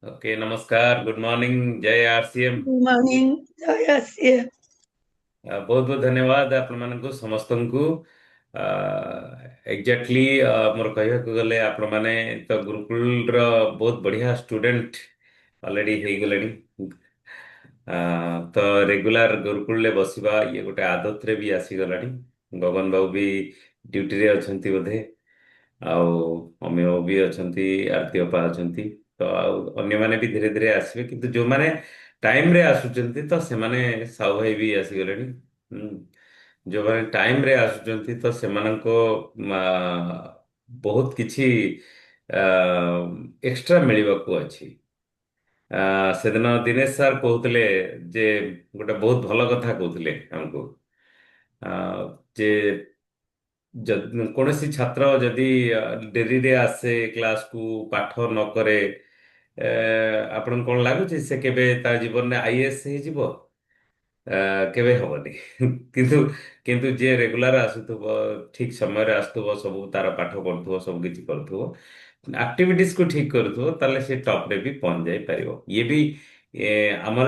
Okay, नमस्कार, good morning, जय RCM. Good morning जय ଆସିଏ। बहुत बहुत धन्यवाद आपण मानक समस्त को। एग्जैक्टली मोर कहवाक गले आपण माने तो गुरुकुल रो बहुत बढ़िया स्टूडेंट ऑलरेडी हो गले। तो रेगुलर गुरुकुल ले बसिबा ये गोटे आदत रे भी आसी गलानी। गगन बाबू भी ड्यूटी रे अछंती बोधे। ଆଉ ଅମୀୟ ବି ଅଛନ୍ତି, ଆରତି ଅପା ଅଛନ୍ତି। ତ ଆଉ ଅନ୍ୟମାନେ ବି ଧୀରେ ଧୀରେ ଆସିବେ, କିନ୍ତୁ ଯୋଉମାନେ ଟାଇମରେ ଆସୁଛନ୍ତି ତ ସେମାନେ ସାହୁ ଭାଇ ବି ଆସିଗଲେଣି। ହୁଁ। ଯୋଉମାନେ ଟାଇମରେ ଆସୁଛନ୍ତି ତ ସେମାନଙ୍କ ଆ, ବହୁତ କିଛି ଏକ୍ସଟ୍ରା ମିଳିବାକୁ ଅଛି। ସେଦିନ ଦିନେଶ ସାର୍ କହୁଥିଲେ ଯେ ଗୋଟେ ବହୁତ ଭଲ କଥା କହୁଥିଲେ ଆମକୁ। ଆ, ଯେ କୌଣସି ଛାତ୍ର ଯଦି ଡେରିରେ ଆସେ କ୍ଲାସକୁ, ପାଠ ନ କରେ, ଏ, ଆପଣଙ୍କୁ କଣ ଲାଗୁଛି ସେ କେବେ ତା ଜୀବନରେ ଆଇଏଏସ୍ ହେଇଯିବ? କେବେ ହବନି। କିନ୍ତୁ କିନ୍ତୁ ଯିଏ ରେଗୁଲାର ଆସୁଥିବ, ଠିକ ସମୟରେ ଆସୁଥିବ, ସବୁ ତାର ପାଠ ପଢୁଥିବ, ସବୁ କିଛି କରୁଥିବ, ଆକ୍ଟିଭିଟିଜ କୁ ଠିକ କରୁଥିବ, ତାହେଲେ ସେ ଟପ ରେ ବି ପହଞ୍ଚି ଯାଇପାରିବ। ଇଏ ବି ଆମର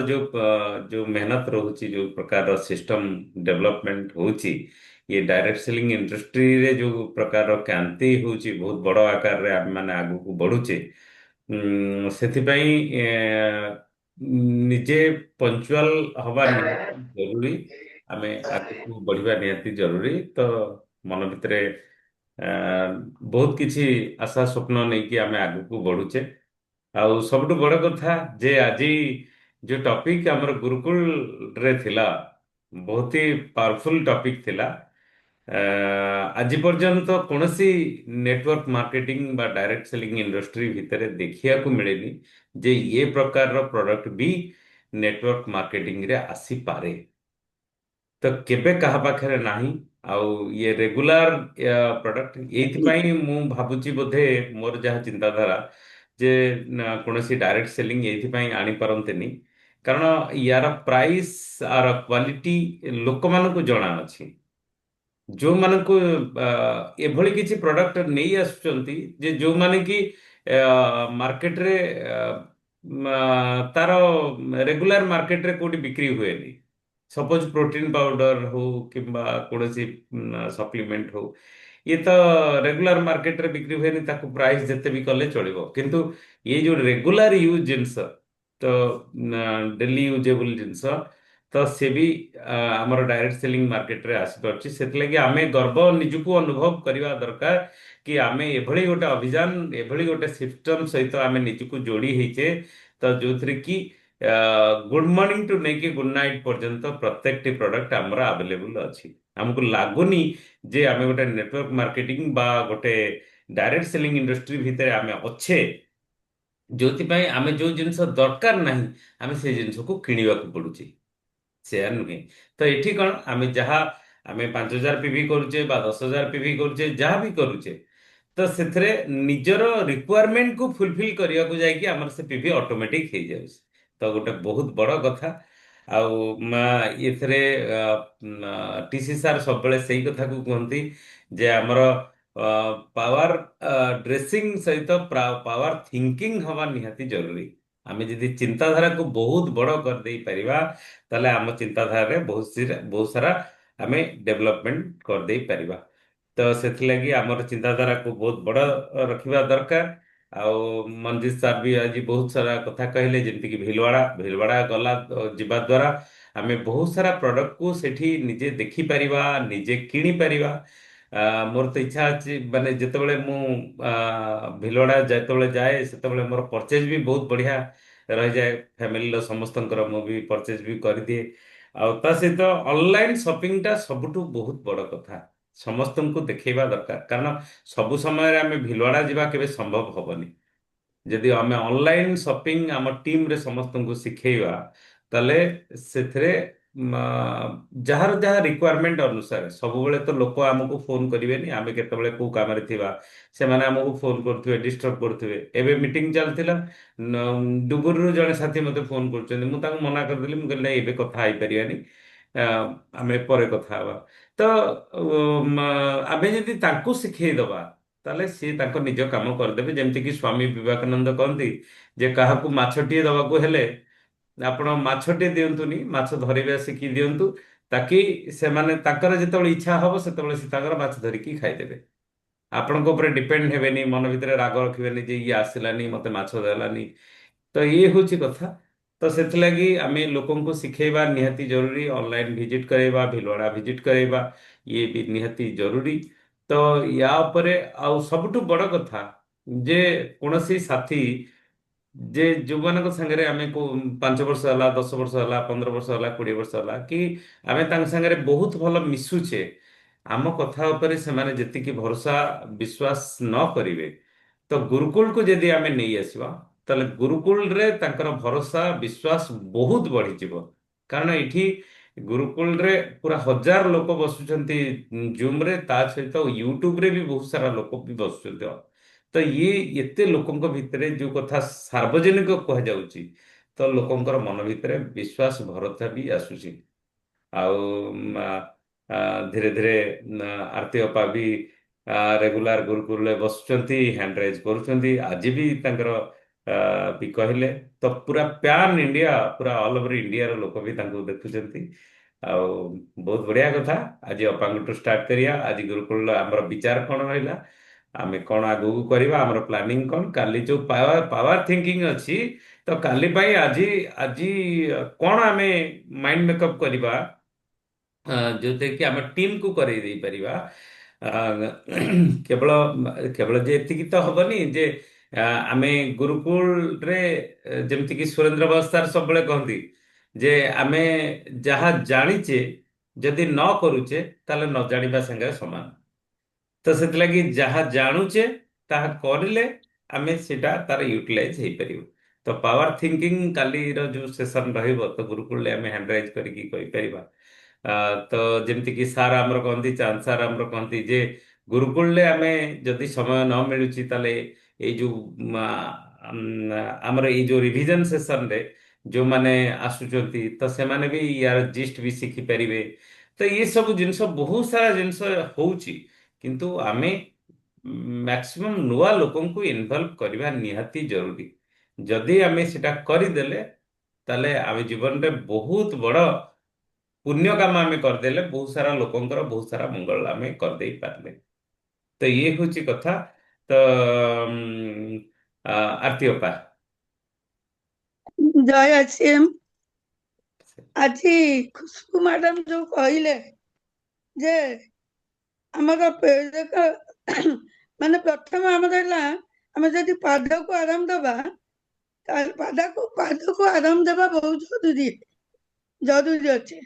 ଯୋଉ ମେହନତ ରହୁଛି, ଯୋଉ ପ୍ରକାର ସିଷ୍ଟମ ଡେଭଲପମେଣ୍ଟ ହଉଛି, ଇଏ ଡାଇରେକ୍ଟ ସେଲିଂ ଇଣ୍ଡଷ୍ଟ୍ରିରେ ଯୋଉ ପ୍ରକାର କ୍ରାନ୍ତି ହଉଛି, ବହୁତ ବଡ ଆକାରରେ ଆମେ ମାନେ ଆଗକୁ ବଢୁଛେ। ସେଥିପାଇଁ ନିଜେ ପଞ୍ଚୁଆଲ ହବା ନିହାତି ଜରୁରୀ। ଆମେ ଆଗକୁ ବଢିବା ନିହାତି ଜରୁରୀ। ତ ମନ ଭିତରେ ଆ, ବହୁତ କିଛି ଆଶା ସ୍ୱପ୍ନ ନେଇକି ଆମେ ଆଗକୁ ବଢୁଛେ। ଆଉ ସବୁଠୁ ବଡ କଥା ଯେ ଆଜି ଯୋଉ ଟପିକ ଆମର ଗୁରୁକୁଲ ରେ ଥିଲା, ବହୁତ ହି ପାୱାରଫୁଲ ଟପିକ ଥିଲା। ଆ, ଆଜି ପର୍ଯ୍ୟନ୍ତ କୌଣସି ନେଟୱାର୍କ ମାର୍କେଟିଂ ବା ଡାଇରେକ୍ଟ ସେଲିଂ ଇଣ୍ଡଷ୍ଟ୍ରି ଭିତରେ ଦେଖିବାକୁ ମିଳେନି ଯେ ଏ ପ୍ରକାରର ପ୍ରଡକ୍ଟ ବି ନେଟୱାର୍କ ମାର୍କେଟିଂରେ ଆସିପାରେ। ତ କେବେ କାହା ପାଖରେ ନାହିଁ। ଆଉ ଇଏ ରେଗୁଲାର ପ୍ରଡକ୍ଟ, ଏଇଥିପାଇଁ ମୁଁ ଭାବୁଛି ବୋଧେ ମୋର ଯାହା ଚିନ୍ତାଧାରା ଯେ କୌଣସି ଡାଇରେକ୍ଟ ସେଲିଂ ଏଇଥିପାଇଁ ଆଣିପାରନ୍ତିନି, କାରଣ ୟାର ପ୍ରାଇସ୍ ଆର କ୍ୱାଲିଟି ଲୋକମାନଙ୍କୁ ଜଣା ଅଛି। ଯୋଉମାନଙ୍କୁ ଏଭଳି କିଛି ପ୍ରଡକ୍ଟ ନେଇ ଆସୁଛନ୍ତି ଯେ ଯୋଉମାନେ କି ମାର୍କେଟରେ ତାର ରେଗୁଲାର ମାର୍କେଟରେ କୋଉଠି ବିକ୍ରି ହୁଏନି। ସପୋଜ ପ୍ରୋଟିନ ପାଉଡର ହଉ କିମ୍ବା କୌଣସି ସପ୍ଲିମେଣ୍ଟ ହଉ, ଇଏ ତ ରେଗୁଲାର ମାର୍କେଟରେ ବିକ୍ରି ହୁଏନି, ତାକୁ ପ୍ରାଇସ୍ ଯେତେ ବି କଲେ ଚଳିବ। କିନ୍ତୁ ଏଇ ଯୋଉ ରେଗୁଲାର ୟୁଜ୍ ଜିନିଷ, ତ ଡେଲି ୟୁଜେବଲ ଜିନିଷ, ତ ସେ ବି ଆମର ଡାଇରେକ୍ଟ ସେଲିଂ ମାର୍କେଟରେ ଆସିପାରୁଛି। ସେଥିଲାଗି ଆମେ ଗର୍ବ ନିଜକୁ ଅନୁଭବ କରିବା ଦରକାର କି ଆମେ ଏଭଳି ଗୋଟେ ଅଭିଯାନ, ଏଭଳି ଗୋଟେ ସିଷ୍ଟମ ସହିତ ଆମେ ନିଜକୁ ଯୋଡି ହେଇଛେ, ତ ଯୋଉଥିରେ କି ଗୁଡ ମର୍ଣ୍ଣିଂ ଟୁ ନେଇକି ଗୁଡ ନାଇଟ୍ ପର୍ଯ୍ୟନ୍ତ ପ୍ରତ୍ୟେକଟି ପ୍ରଡକ୍ଟ ଆମର ଆଭେଲେବୁଲ ଅଛି। ଆମକୁ ଲାଗୁନି ଯେ ଆମେ ଗୋଟେ ନେଟୱାର୍କ ମାର୍କେଟିଂ ବା ଗୋଟେ ଡାଇରେକ୍ଟ ସେଲିଂ ଇଣ୍ଡଷ୍ଟ୍ରି ଭିତରେ ଆମେ ଅଛେ, ଯୋଉଥିପାଇଁ ଆମେ ଯୋଉ ଜିନିଷ ଦରକାର ନାହିଁ ଆମେ ସେଇ ଜିନିଷକୁ କିଣିବାକୁ ପଡୁଛି। ସେୟା ନୁହେଁ। ତ ଏଠି କଣ, ଆମେ 5,000 ପିଭି କରୁଛେ ବା 10,000 ପିଭି କରୁଛେ, ଯାହା ବି କରୁଛେ, ତ ସେଥିରେ ନିଜର ରିକ୍ୱାରମେଣ୍ଟକୁ ଫୁଲଫିଲ କରିବାକୁ ଯାଇକି ଆମର ସେ ପିଭି ଅଟୋମେଟିକ ହେଇଯାଉଛି। ତ ଗୋଟେ ବହୁତ ବଡ କଥା। ଆଉ ଏଥିରେ ଟିସି ସାର୍ ସବୁବେଳେ ସେଇ କଥାକୁ କୁହନ୍ତି ଯେ ଆମର ପାୱାର ଡ୍ରେସିଂ ସହିତ ପାୱାର ଥିଙ୍କିଂ ହବା ନିହାତି ଜରୁରୀ। ଆମେ ଯଦି ଚିନ୍ତାଧାରାକୁ ବହୁତ ବଡ କରିଦେଇ ପାରିବା, ତାହେଲେ ଆମ ଚିନ୍ତାଧାରାରେ ବହୁତ ସାରା ଆମେ ଡେଭଲପମେଣ୍ଟ କରିଦେଇ ପାରିବା। ତ ସେଥିଲାଗି ଆମର ଚିନ୍ତାଧାରାକୁ ବହୁତ ବଡ ରଖିବା ଦରକାର। ଆଉ ମନଜିତ ସାର୍ ବି ଆଜି ବହୁତ ସାରା କଥା କହିଲେ, ଯେମିତିକି ଭିଲୱାଡା ଗଲା ଯିବା ଦ୍ୱାରା ଆମେ ବହୁତ ସାରା ପ୍ରଡକ୍ଟକୁ ସେଠି ନିଜେ ଦେଖିପାରିବା, ନିଜେ କିଣିପାରିବା। ମୋର ତ ଇଚ୍ଛା ଅଛି, ମାନେ ଯେତେବେଳେ ମୁଁ ଭିଲୱାଡା ଯେତେବେଳେ ଯାଏ, ସେତେବେଳେ ମୋର ପରଚେଜ ବି ବହୁତ ବଢିଆ ରହିଯାଏ। ଫ୍ୟାମିଲିର ସମସ୍ତଙ୍କର ମୁଁ ବି ପରଚେଜ ବି କରିଦିଏ। ଆଉ ତା ସହିତ ଅନଲାଇନ ସପିଂଟା ସବୁଠୁ ବହୁତ ବଡ କଥା। ସମସ୍ତଙ୍କୁ ଦେଖେଇବା ଦରକାର, କାରଣ ସବୁ ସମୟରେ ଆମେ ଭିଲୱାଡା ଯିବା କେବେ ସମ୍ଭବ ହବନି। ଯଦି ଆମେ ଅନଲାଇନ ସପିଂ ଆମ ଟିମରେ ସମସ୍ତଙ୍କୁ ଶିଖେଇବା, ତାହେଲେ ସେଥିରେ ମ, ଯାହାର ଯାହା ରିକ୍ୱାରମେଣ୍ଟ ଅନୁସାରେ, ସବୁବେଳେ ତ ଲୋକ ଆମକୁ ଫୋନ କରିବେନି, ଆମେ କେତେବେଳେ କୋଉ କାମରେ ଥିବା ସେମାନେ ଆମକୁ ଫୋନ କରୁଥିବେ, ଡିଷ୍ଟର୍ବ କରୁଥିବେ। ଏବେ ମିଟିଂ ଚାଲିଥିଲା, ଡୁବୁରିରୁ ଜଣେ ସାଥୀ ମୋତେ ଫୋନ କରୁଛନ୍ତି, ମୁଁ ତାଙ୍କୁ ମନା କରିଦେଲି, ମୁଁ କହିଲି ନାଇଁ ଏବେ କଥା ହେଇପାରିବାନି, ଆ, ଆମେ ପରେ କଥା ହବା। ତ ଆମେ ଯଦି ତାଙ୍କୁ ଶିଖେଇଦବା ତାହେଲେ ସିଏ ତାଙ୍କ ନିଜ କାମ କରିଦେବେ। ଯେମିତିକି ସ୍ୱାମୀ ବିବେକାନନ୍ଦ କହନ୍ତି ଯେ କାହାକୁ ମାଛଟିଏ ଦବାକୁ ହେଲେ ଆପଣ ମାଛଟିଏ ଦିଅନ୍ତୁନି, ମାଛ ଧରିବା ଶିଖି ଦିଅନ୍ତୁ, ତାକି ସେମାନେ ତାଙ୍କର ଯେତେବେଳେ ଇଚ୍ଛା ହବ ସେତେବେଳେ ସେ ତାଙ୍କର ମାଛ ଧରିକି ଖାଇଦେବେ। ଆପଣଙ୍କ ଉପରେ ଡିପେଣ୍ଡ ହେବେନି, ମନ ଭିତରେ ରାଗ ରଖିବେନି ଯେ ଇଏ ଆସିଲାନି ମତେ ମାଛ ଦେଲାନି। ତ ଇଏ ହଉଛି କଥା। ତ ସେଥିଲାଗି ଆମେ ଲୋକଙ୍କୁ ଶିଖେଇବା ନିହାତି ଜରୁରୀ। ଅନଲାଇନ ଭିଜିଟ କରେଇବା, ଭିଲୱାଡା ଭିଜିଟ କରେଇବା, ଇଏ ବି ନିହାତି ଜରୁରୀ। ତ ୟା ଉପରେ ଆଉ ସବୁଠୁ ବଡ କଥା ଯେ କୌଣସି ସାଥୀ ଯେ ଯୋଉମାନଙ୍କ ସାଙ୍ଗରେ ଆମେ 5 ବର୍ଷ ହେଲା, 10 ବର୍ଷ ହେଲା, 15 ବର୍ଷ ହେଲା, 20 ବର୍ଷ ହେଲା, କି ଆମେ ତାଙ୍କ ସାଙ୍ଗରେ ବହୁତ ଭଲ ମିଶୁଛେ, ଆମ କଥା ଉପରେ ସେମାନେ ଯେତିକି ଭରସା ବିଶ୍ୱାସ ନ କରିବେ, ତ ଗୁରୁକୁଳକୁ ଯଦି ଆମେ ନେଇ ଆସିବା ତାହେଲେ ଗୁରୁକୁଳରେ ତାଙ୍କର ଭରସା ବିଶ୍ୱାସ ବହୁତ ବଢିଯିବ। କାରଣ ଏଠି ଗୁରୁକୁଳରେ ପୁରା 1000 ଲୋକ ବସୁଛନ୍ତି ଜୁମରେ, ତା ସହିତ ୟୁଟ୍ୟୁବରେ ବି ବହୁତ ସାରା ଲୋକ ବି ବସୁଛନ୍ତି। ତ ଇଏ ଏତେ ଲୋକଙ୍କ ଭିତରେ ଯୋଉ କଥା ସାର୍ବଜନିକ କୁହାଯାଉଛି, ତ ଲୋକଙ୍କର ମନ ଭିତରେ ବିଶ୍ୱାସ ଭରସା ବି ଆସୁଛି। ଆଉ ଧୀରେ ଧୀରେ ଆରତୀ ଅପା ବି ରେଗୁଲାର ଗୁରୁକୁଲରେ ବସୁଛନ୍ତି, ହ୍ୟାଣ୍ଡ ରାଇଜ କରୁଛନ୍ତି। ଆଜି ବି ତାଙ୍କର ବି କହିଲେ ତ ପୁରା ପ୍ୟାନ ଇଣ୍ଡିଆ, ପୁରା ଅଲ ଓଭର ଇଣ୍ଡିଆର ଲୋକ ବି ତାଙ୍କୁ ଦେଖୁଛନ୍ତି। ଆଉ ବହୁତ ବଢିଆ କଥା। ଆଜି ଅପାଙ୍କଠୁ ଷ୍ଟାର୍ଟ କରିବା। ଆଜି ଗୁରୁକୁଳର ଆମର ବିଚାର କଣ ରହିଲା, ଆମେ କଣ ଆଗକୁ କରିବା, ଆମର ପ୍ଲାନିଂ କଣ, କାଲି ଯୋଉ ପାୱାର ପାୱାର ଥିଙ୍କିଂ ଅଛି, ତ କାଲି ପାଇଁ ଆଜି ଆଜି କଣ ଆମେ ମାଇଣ୍ଡ ମେକଅପ୍ କରିବା, ଯୋଉଥିରେ କି ଆମେ ଟିମକୁ କରେଇ ଦେଇପାରିବା। ଆ, କେବଳ କେବଳ ଯେ ଏତିକି ତ ହବନି ଯେ ଆମେ ଗୁରୁକୁଳରେ ଯେମିତିକି ସୁରେନ୍ଦ୍ର ବସ୍ତାର ସବୁବେଳେ କହନ୍ତି ଯେ ଆମେ ଯାହା ଜାଣିଛେ ଯଦି ନ କରୁଛେ ତାହେଲେ ନ ଜାଣିବା ସାଙ୍ଗରେ ସମାନ। ତ ସେଥିଲାଗି ଯାହା ଜାଣୁଛେ ତାହା କରିଲେ ଆମେ ସେଟା ତାର ୟୁଟିଲାଇଜ ହେଇପାରିବ। ତ ପାୱାର ଥିଙ୍କିଂ କାଲିର ଯୋଉ ସେସନ ରହିବ, ତ ଗୁରୁକୁଳରେ ଆମେ ହ୍ୟାଣ୍ଡରାଇଜ କରିକି କହିପାରିବା। ତ ଯେମିତିକି ସାର୍ ଆମର କହନ୍ତି, ଚାନ୍ଦ ସାର୍ ଆମର କହନ୍ତି ଯେ ଗୁରୁକୁଳରେ ଆମେ ଯଦି ସମୟ ନ ମିଳୁଛି ତାହେଲେ ଏଇ ଯୋଉ ଆମର ଏଇ ଯୋଉ ରିଭିଜନ ସେସନରେ ଯୋଉମାନେ ଆସୁଛନ୍ତି ତ ସେମାନେ ବି ୟାର ଜିଷ୍ଟ ବି ଶିଖିପାରିବେ। ତ ଏ ସବୁ ଜିନିଷ ବହୁତ ସାରା ଜିନିଷ ହଉଛି, କିନ୍ତୁ ଆମେ ମ୍ୟାକ୍ସିମମ୍ ନୂଆ ଲୋକଙ୍କୁ ଇନଭଲ୍ଭ କରିବା ନିହାତି ଜରୁରୀ। ଯଦି ଆମେ ସେଟା କରିଦେଲେ ତାହେଲେ ଆମେ ଜୀବନରେ ବହୁତ ବଡ଼ ପୁଣ୍ୟ କାମ ଆମେ କରିଦେଲେ, ବହୁତ ସାରା ଲୋକଙ୍କର ବହୁତ ସାରା ମଙ୍ଗଳ ଆମେ କରିଦେଇ ପାରିଲେ। ତ ଇଏ ହଉଛି କଥା। ତ ଆରତି ଅପା। ଜୟ ଆସିଏମ୍। ଆଜି ଖୁସବୁ ମ୍ୟାଡାମ ଯୋଉ କହିଲେ ଯେ ଆମର ଦେଖ ମାନେ ପ୍ରଥମ ଆମର ହେଲା ଆମେ ଯଦି ପାଦକୁ ଆରାମ ଦବା, ତାହେଲେ ପାଦକୁ ଆରାମ ଦେବା ବହୁତ ଜରୁରୀ ଅଛି।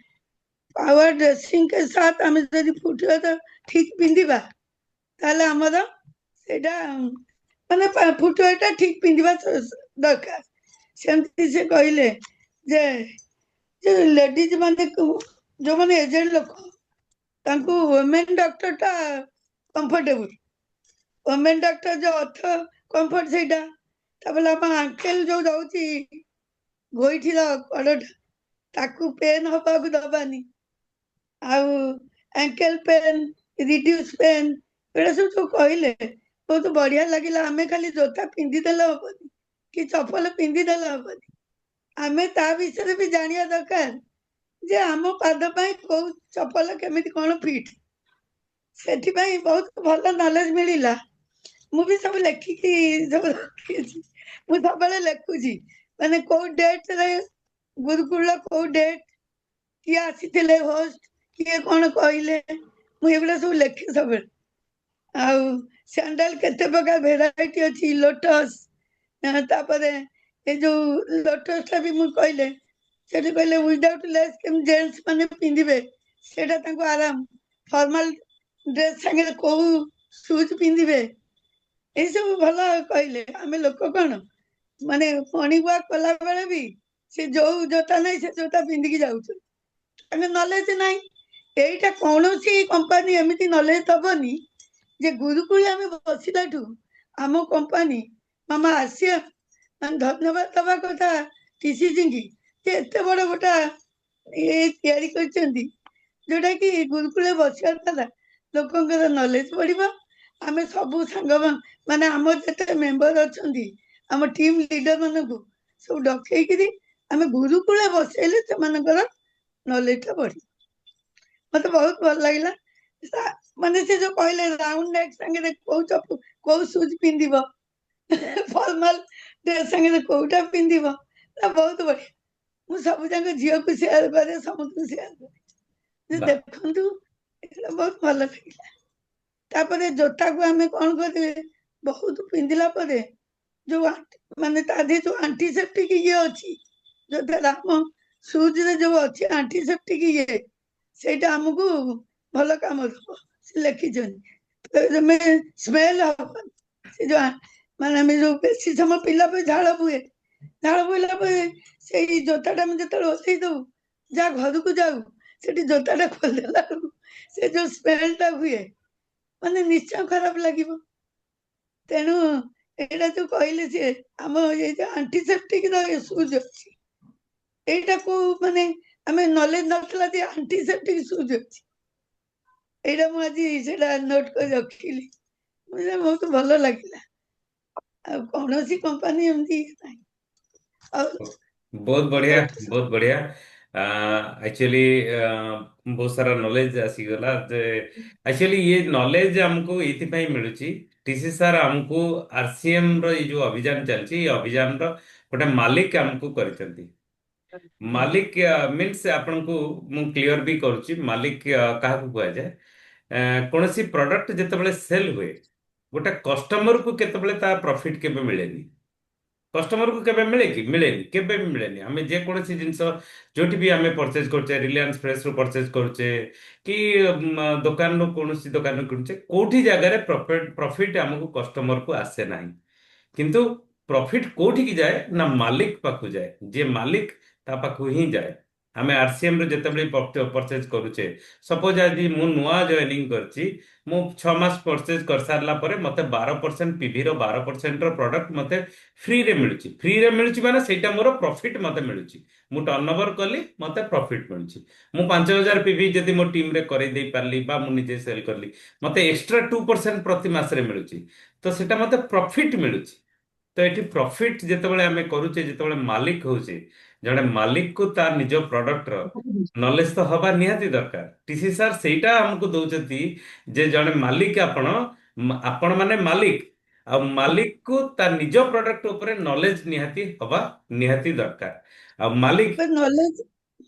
ପାୱାର ଡ୍ରେସିଂ के साथ ଆମେ ଯଦି ଫୁଟୱେର ଠିକ ପିନ୍ଧିବା ତାହେଲେ ଆମର ସେଇଟା ମାନେ ଫୁଟୱେରଟା ଠିକ ପିନ୍ଧିବା ଦରକାର। ସେମିତି ସେ କହିଲେ ଯେ ଲେଡିଜ ମାନେ ଯୋଉମାନେ ଏଜେଡ ଲୋକ ତାଙ୍କୁ ଓମେନ ଡକ୍ଟର ଟା କମ୍ଫର୍ଟେବୁଲ, ଓମେନ ଡକ୍ଟର ଯୋଉ ଅର୍ଥ କମ୍ଫର୍ଟ ସେଇଟା। ତାପରେ ଆମ ଆଙ୍କେଲ ଯୋଉ ରହୁଛି ଗୋଇଠିର କଡଟା, ତାକୁ ପେନ୍ ହବାକୁ ଦବାନି। ଆଉ ଆଙ୍କେଲ ପେନ୍, ରିଡ୍ୟୁସ ପେନ୍, ଏଗୁଡା ସବୁ ଯୋଉ କହିଲେ ବହୁତ ବଢିଆ ଲାଗିଲା। ଆମେ ଖାଲି ଜୋତା ପିନ୍ଧିଦେଲେ ହବନି କି ଚପଲ ପିନ୍ଧିଦେଲେ ହବନି, ଆମେ ତା ବିଷୟରେ ବି ଜାଣିବା ଦରକାର ଯେ ଆମ ପାଦ ପାଇଁ କୋଉ ଚପଲ କେମିତି କଣ ଫିଟ୍। ସେଥିପାଇଁ ବହୁତ ଭଲ ନଲେଜ ମିଳିଲା। ମୁଁ ବି ସବୁ ଲେଖିକି ସବୁ ରଖିଛି। ମୁଁ ସବୁବେଳେ ଲେଖୁଛି ମାନେ କୋଉ ଡେଟରେ ଗୁରୁକୁଳ, କୋଉ ଡେଟ, କିଏ ଆସିଥିଲେ ହୋଷ୍ଟ, କିଏ କଣ କହିଲେ, ମୁଁ ଏଗୁଡା ସବୁ ଲେଖେ ସବୁବେଳେ। ଆଉ ସ୍ୟାଣ୍ଡାଲ କେତେ ପ୍ରକାର ଭେରାଇଟି ଅଛି, ଲୋଟସ, ତାପରେ ଏ ଯୋଉ ଲୋଟସ ଟା ବି ମୁଁ କହିଲେ, ସେଠି କହିଲେ ୱିଦାଉଟ୍ ଲେସ୍ କେମିତି ଜେଣ୍ଟସ ମାନେ ପିନ୍ଧିବେ ସେଇଟା ତାଙ୍କୁ ଆରାମ, ଫର୍ମାଲ ଡ୍ରେସ ସାଙ୍ଗରେ କୋଉ ସୁଜ ପିନ୍ଧିବେ, ଏଇସବୁ ଭଲ କହିଲେ। ଆମେ ଲୋକ କଣ ମାନେ ମର୍ଣ୍ଣିଂ ୱାକ୍ କଲା ବେଳେ ବି ସେ ଯୋଉ ଜୋତା ନାହିଁ ସେ ଜୋତା ପିନ୍ଧିକି ଯାଉଛନ୍ତି, ତାଙ୍କ ନଲେଜ ନାହିଁ। ଏଇଟା କୌଣସି କମ୍ପାନୀ ଏମିତି ନଲେଜ ଦବନି ଯେ ଗୁରୁକୁଳ ଆମେ ବସିଲାଠୁ ଆମ କମ୍ପାନୀ ମାମା ଆସିଆ ମାନେ ଧନ୍ୟବାଦ ଦବା କଥା ଟିସିଜି ଙ୍କି ଯେ ଏତେ ବଡ ଗୋଟା ତିଆରି କରିଛନ୍ତି, ଯୋଉଟା କି ଗୁରୁକୁଳରେ ବସିବା ଦ୍ୱାରା ଲୋକଙ୍କର ନଲେଜ ବଢିବ ଆମେ ସବୁ ସାଙ୍ଗ ମାନେ ଆମର ଯେତେ ମେମ୍ବର ଅଛନ୍ତି ଆମ ଟିମ୍ ଲିଡର ମାନଙ୍କୁ ସବୁ ଡକେଇକିରି ଆମେ ଗୁରୁକୁଳ ବସେଇଲେ ସେମାନଙ୍କର ନଲେଜ ଟା ବଢିବ। ମତେ ବହୁତ ଭଲ ଲାଗିଲା। ମାନେ ସେ ଯୋଉ କହିଲେ ରାଉଣ୍ଡ ନେକ୍ ସାଙ୍ଗରେ କୋଉ ସୁଜ ପିନ୍ଧିବ, ଫର୍ମାଲ ଡ୍ରେସ ସାଙ୍ଗରେ କୋଉଟା ପିନ୍ଧିବ, ବହୁତ ବଢିଆ। ମୁଁ ସବୁ ଯାକ ଝିଅକୁ ସେୟାର କରେ, ସମସ୍ତଙ୍କୁ ସେୟାର କରେ ଯେ ବାহ। ଦେଖନ୍ତୁ ଏଇଟା ବହୁତ ଭଲ ଲାଗିଲା। ତାପରେ ଜୋତାକୁ ଆମେ କଣ କରିବେ, ବହୁତ ପିନ୍ଧିଲା ପରେ ଯୋଉ ମାନେ ତା ଦେହରେ ଯୋଉ ଆଣ୍ଟିସେପ୍ଟିକ ଇଏ ଅଛି, ଯୋଉଟା ଆମ ସୁଜରେ ଯୋଉ ଅଛି ଆଣ୍ଟିସେପ୍ଟିକ ଇଏ, ସେଇଟା ଆମକୁ ଭଲ କାମ ଦବ। ସେ ଲେଖିଛନ୍ତି ତମେ ସ୍ମେଲ ହବ ସେ ଯୋଉ ମାନେ ଆମେ ଯୋଉ ବେଶୀ ସମୟ ପିଲା ପରେ ଝାଳ ବୁହେ, ଝାଳ ବୋହିଲା ପରେ ସେଇ ଜୋତାଟା ଆମେ ଯେତେବେଳେ ଓହ୍ଲେଇ ଦଉ, ଯାହା ଘରକୁ ଯାଉ, ସେଠି ଜୋତାଟା ଖୋଲିଦେଲା ବେଳକୁ ସେ ଯୋଉ ସ୍ମେଲ ଟା ହୁଏ ମାନେ ନିଶ୍ଚୟ ଖରାପ ଲାଗିବ। ତେଣୁ ଏଇଟା ଯୋଉ କହିଲେ ଯେ ଆମ ଏଇ ଯୋଉ ଆଣ୍ଟିସେପ୍ଟିକ ର ସୁଜ୍ ଅଛି, ଏଇଟାକୁ ମାନେ ଆମେ ନଲେଜ ନଥିଲା ଯେ ଆଣ୍ଟିସେପ୍ଟିକ ସୁଜ୍ ଅଛି। ଏଇଟା ମୁଁ ଆଜି ସେଇଟା ନୋଟ କରି ରଖିଲି, ବହୁତ ଭଲ ଲାଗିଲା। ଆଉ କୌଣସି କମ୍ପାନୀ ଏମିତି ନାହିଁ। ଆଉ ବହୁତ ବଢିଆ, ଯୋଉଟା ବହୁତ ବଢିଆ। ଆକ୍ଚୁअली ବହୁତ ସାରା ନଲେଜ ଆସିଗଲା ଯେ ଆକ୍ଚୁअଲି ये ନଲେଜ ଆମକୁ ଏଇଥିପାଇଁ ମିଳୁଛି, ଟିସି ସାର୍ ଆମକୁ ଆରସିଏମ ର ଏଇ ଯୋଉ ଅଭିଯାନ ଚାଲିଛି, ଏଇ ଅଭିଯାନର ଗୋଟେ ମାଲିକ ଆମକୁ କରିଛନ୍ତି। ମାଲିକ ମିନ୍ସ ଆପଣଙ୍କୁ ମୁଁ କ୍ଲିୟର ବି କରୁଛି, ମାଲିକ କାହାକୁ କୁହାଯାଏ? କୌଣସି ପ୍ରଡକ୍ଟ ଯେତେବେଳେ ସେଲ୍ ହୁଏ, ଗୋଟେ କଷ୍ଟମରକୁ କେତେବେଳେ ତା ପ୍ରଫିଟ କେବେ ମିଳେନି। କଷ୍ଟମରକୁ କେବେ ମିଳେ କି? ମିଳେନି, କେବେ ବି ମିଳେନି। ଆମେ ଯେକୌଣସି ଜିନିଷ ଯୋଉଠି ବି ଆମେ ପରଚେଜ କରୁଛେ, ରିଲାଏନ୍ସ ଫ୍ରେଶରୁ ପରଚେଜ କରୁଛେ କି ଦୋକାନରୁ କୌଣସି ଦୋକାନରୁ କିଣୁଛେ, କୋଉଠି ଜାଗାରେ ପ୍ରଫିଟ ପ୍ରଫିଟ ଆମକୁ କଷ୍ଟମରକୁ ଆସେ ନାହିଁ। କିନ୍ତୁ ପ୍ରଫିଟ କୋଉଠିକି ଯାଏ ନା ମାଲିକ ପାଖକୁ ଯାଏ। ଯିଏ ମାଲିକ ତା ପାଖକୁ ହିଁ ଯାଏ। ଆମେ ଆରସିଏମ ରୁ ଯେତେବେଳେ ପରଚେଜ କରୁଛେ, ସପୋଜ ଆଜି ମୁଁ ନୂଆ ଜଏନିଂ କରିଛି, ମୁଁ 6 ମାସ ପରଚେଜ କରିସାରିଲା ପରେ ମତେ 12% ପିଭି ର 12% ର ପ୍ରଡକ୍ଟ ମତେ ଫ୍ରିରେ ମିଳୁଛି। ଫ୍ରିରେ ମିଳୁଛି ମାନେ ସେଇଟା ମୋର ପ୍ରଫିଟ ମତେ ମିଳୁଛି। ମୁଁ ଟର୍ଣ୍ଣଓଭର କଲି, ମତେ ପ୍ରଫିଟ ମିଳୁଛି। ମୁଁ 5,000 ପିଭି ଯଦି ମୋ ଟିମରେ କରେଇ ଦେଇ ପାରିଲି ବା ମୁଁ ନିଜେ ସେଲ୍ କଲି, ମତେ ଏକ୍ସଟ୍ରା 2% ପ୍ରତି ମାସରେ ମିଳୁଛି। ତ ସେଟା ମତେ ପ୍ରଫିଟ ମିଳୁଛି। ତ ଏଠି ପ୍ରଫିଟ ଯେତେବେଳେ ଆମେ କରୁଛେ, ଯେତେବେଳେ ମାଲିକ ହଉଛେ, ଜଣେ ମାଲିକକୁ ତା ନିଜ ପ୍ରଡକ୍ଟର ନଲେଜ ତ ହବା ନିହାତି ଦରକାର। ଟିସି ସାର୍ ସେଇଟା ଆମକୁ ଦଉଛନ୍ତି ଯେ ଜଣେ ମାଲିକ ଆପଣ ମାନେ ମାଲିକ, ଆଉ ମାଲିକକୁ ତା ନିଜ ପ୍ରଡକ୍ଟ ଉପରେ ନଲେଜ ନିହାତି ହବା ନିହାତି ଦରକାର। ଆଉ ମାଲିକ ନଲେଜ